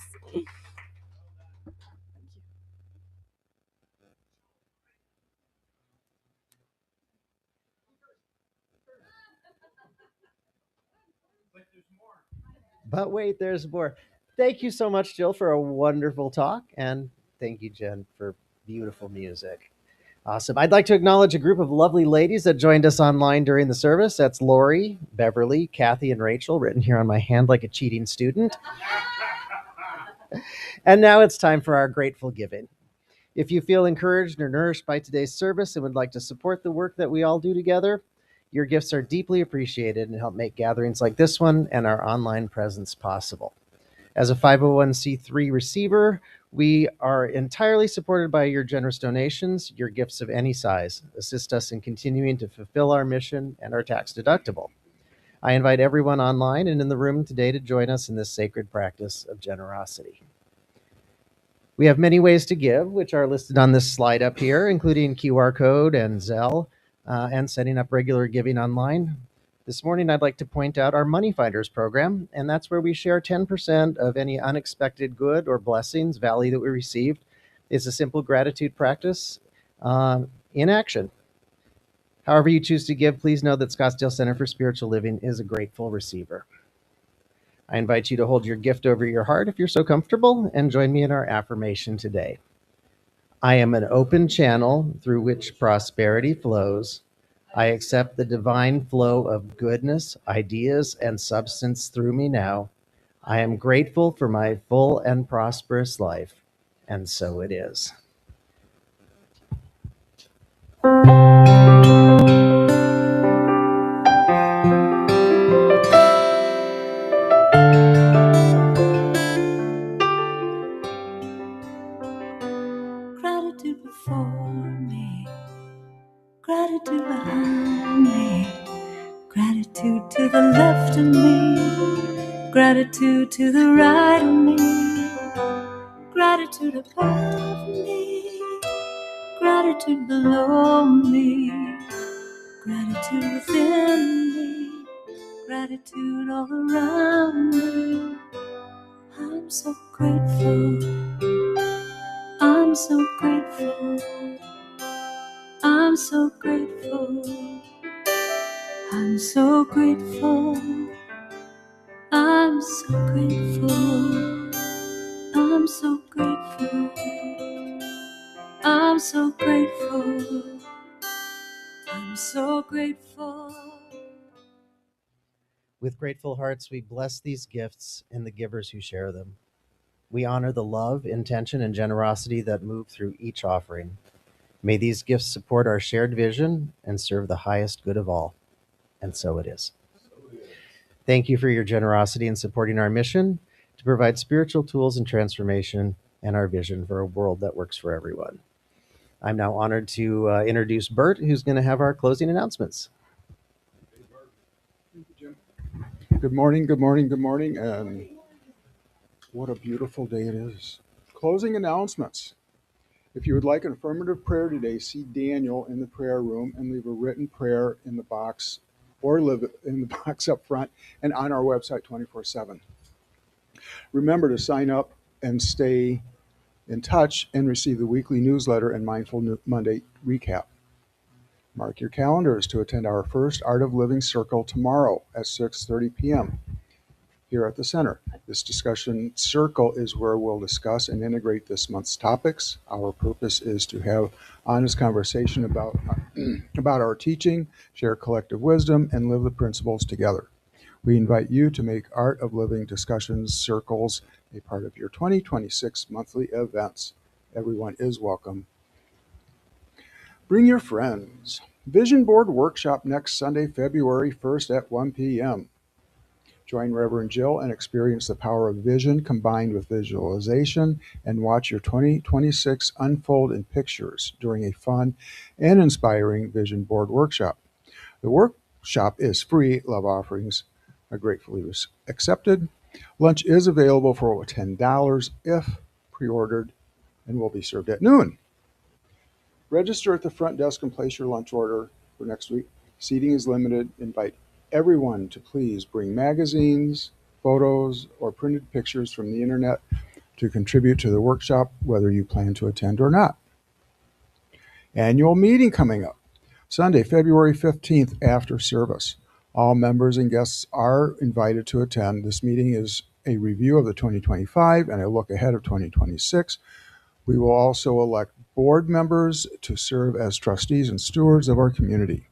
But wait, there's more. Thank you so much, Jill, for a wonderful talk. And thank you, Jen, for beautiful music. Awesome. I'd like to acknowledge a group of lovely ladies that joined us online during the service. That's Lori, Beverly, Kathy, and Rachel, written here on my hand like a cheating student. And now it's time for our grateful giving. If you feel encouraged or nourished by today's service and would like to support the work that we all do together, your gifts are deeply appreciated and help make gatherings like this one and our online presence possible. As a 501c3 receiver, we are entirely supported by your generous donations. Your gifts of any size assist us in continuing to fulfill our mission and are tax deductible. I invite everyone online and in the room today to join us in this sacred practice of generosity. We have many ways to give, which are listed on this slide up here, including QR code and Zelle, and setting up regular giving online. This morning, I'd like to point out our Money Finders program, and that's where we share 10% of any unexpected good or blessings, value that we received. It's a simple gratitude practice in action. However you choose to give, please know that Scottsdale Center for Spiritual Living is a grateful receiver. I invite you to hold your gift over your heart if you're so comfortable, and join me in our affirmation today. I am an open channel through which prosperity flows. I accept the divine flow of goodness, ideas, and substance through me now. I am grateful for my full and prosperous life, and so it is. Gratitude before me, gratitude behind me, gratitude to the left of me, gratitude to the right of me. Gratitude above me, gratitude below me, gratitude within me, gratitude all around me. I'm so grateful, I'm so grateful, I'm so grateful, I'm so grateful, I'm so grateful, I'm so grateful, I'm so grateful, I'm so grateful. With grateful hearts, we bless these gifts and the givers who share them. We honor the love, intention, and generosity that move through each offering. May these gifts support our shared vision and serve the highest good of all. And so it is. Thank you for your generosity in supporting our mission to provide spiritual tools and transformation and our vision for a world that works for everyone. I'm now honored to introduce Bert, who's going to have our closing announcements. Good morning, good morning, good morning, and what a beautiful day it is. Closing announcements. If you would like an affirmative prayer today, see Daniel in the prayer room and leave a written prayer in the box or live in the box up front and on our website 24/7. Remember to sign up and stay in touch and receive the weekly newsletter and Mindful Monday recap. Mark your calendars to attend our first Art of Living Circle tomorrow at 6:30 p.m. here at the center. This discussion circle is where we'll discuss and integrate this month's topics. Our purpose is to have honest conversation about our teaching, share collective wisdom, and live the principles together. We invite you to make Art of Living discussions circles a part of your 2026 monthly events. Everyone is welcome. Bring your friends. Vision Board Workshop next Sunday, February 1st at 1 p.m. Join Reverend Jill and experience the power of vision combined with visualization and watch your 2026 unfold in pictures during a fun and inspiring Vision Board Workshop. The workshop is free. Love offerings are gratefully accepted. Lunch is available for $10 if pre-ordered and will be served at noon. Register at the front desk and place your lunch order for next week. Seating is limited. Invite everyone to please bring magazines, photos, or printed pictures from the internet to contribute to the workshop, whether you plan to attend or not. Annual meeting coming up Sunday, February 15th after service. All members and guests are invited to attend. This meeting is a review of the 2025 and a look ahead of 2026. We will also elect board members to serve as trustees and stewards of our community.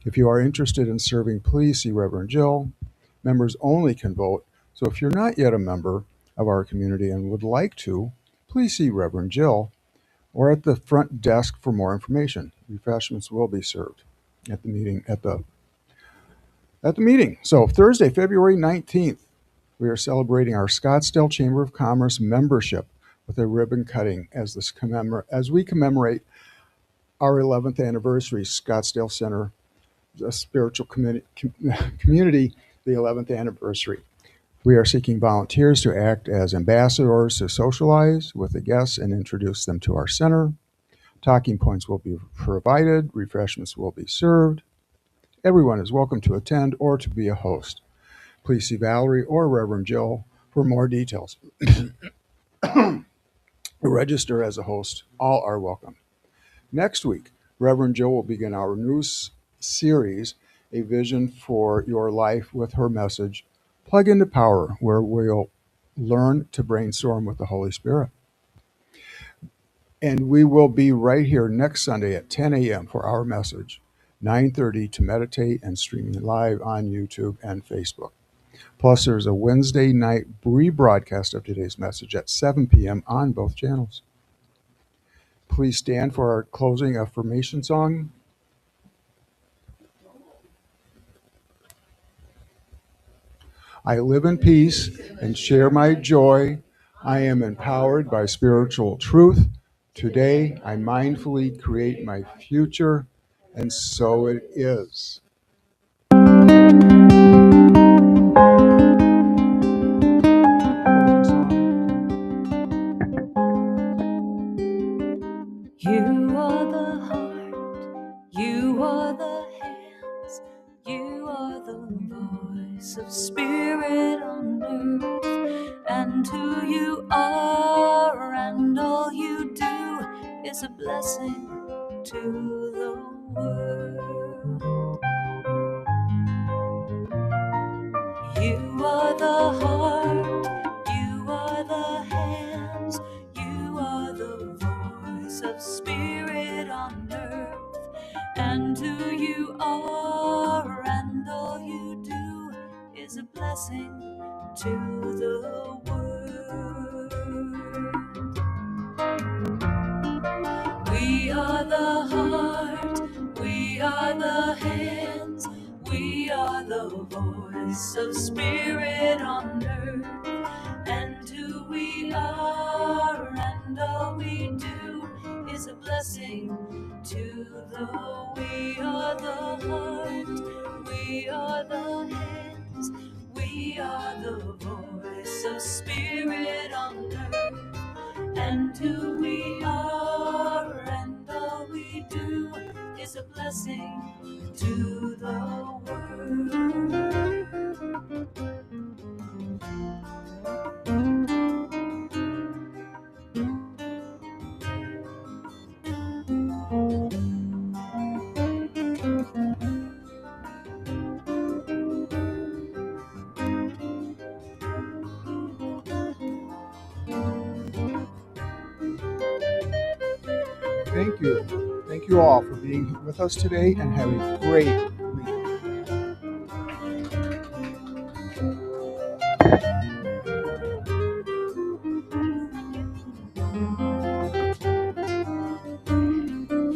If you are interested in serving, please see Reverend Jill. Members only can vote, so if you're not yet a member of our community and would like to, please see Reverend Jill or at the front desk for more information. Refreshments will be served at the meeting. So Thursday, February 19th, we are celebrating our Scottsdale Chamber of Commerce membership with a ribbon cutting as we commemorate our 11th anniversary. Scottsdale Center, a spiritual community, the 11th anniversary. We are seeking volunteers to act as ambassadors to socialize with the guests and introduce them to our center. Talking points will be provided. Refreshments will be served. Everyone is welcome to attend or to be a host. Please see Valerie or Reverend Jill for more details. Register as a host. All are welcome. Next week, Reverend Jill will begin our new series, A Vision for Your Life, with her message, Plug into Power, where we'll learn to brainstorm with the Holy Spirit. And we will be right here next Sunday at 10 a.m. for our message, 9:30 to meditate, and streaming live on YouTube and Facebook. Plus, there's a Wednesday night rebroadcast of today's message at 7 p.m. on both channels. Please stand for our closing affirmation song. I live in peace and share my joy. I am empowered by spiritual truth. Today, I mindfully create my future, and so it is. Closing song. voice of spirit on earth, and who you are and all you do is a blessing to the world. You are the heart, you are the hands, you are the voice of spirit on earth, and who you are and all you do is a blessing to the world. We are the heart, we are the hands, we are the voice of spirit on earth, and who we are and all we do is a blessing to the world. We are the heart, we are the hands, we are the voice of spirit on earth, and who we are and all we do is a blessing to the world. Thank you. Thank you all for being with us today and have a great week.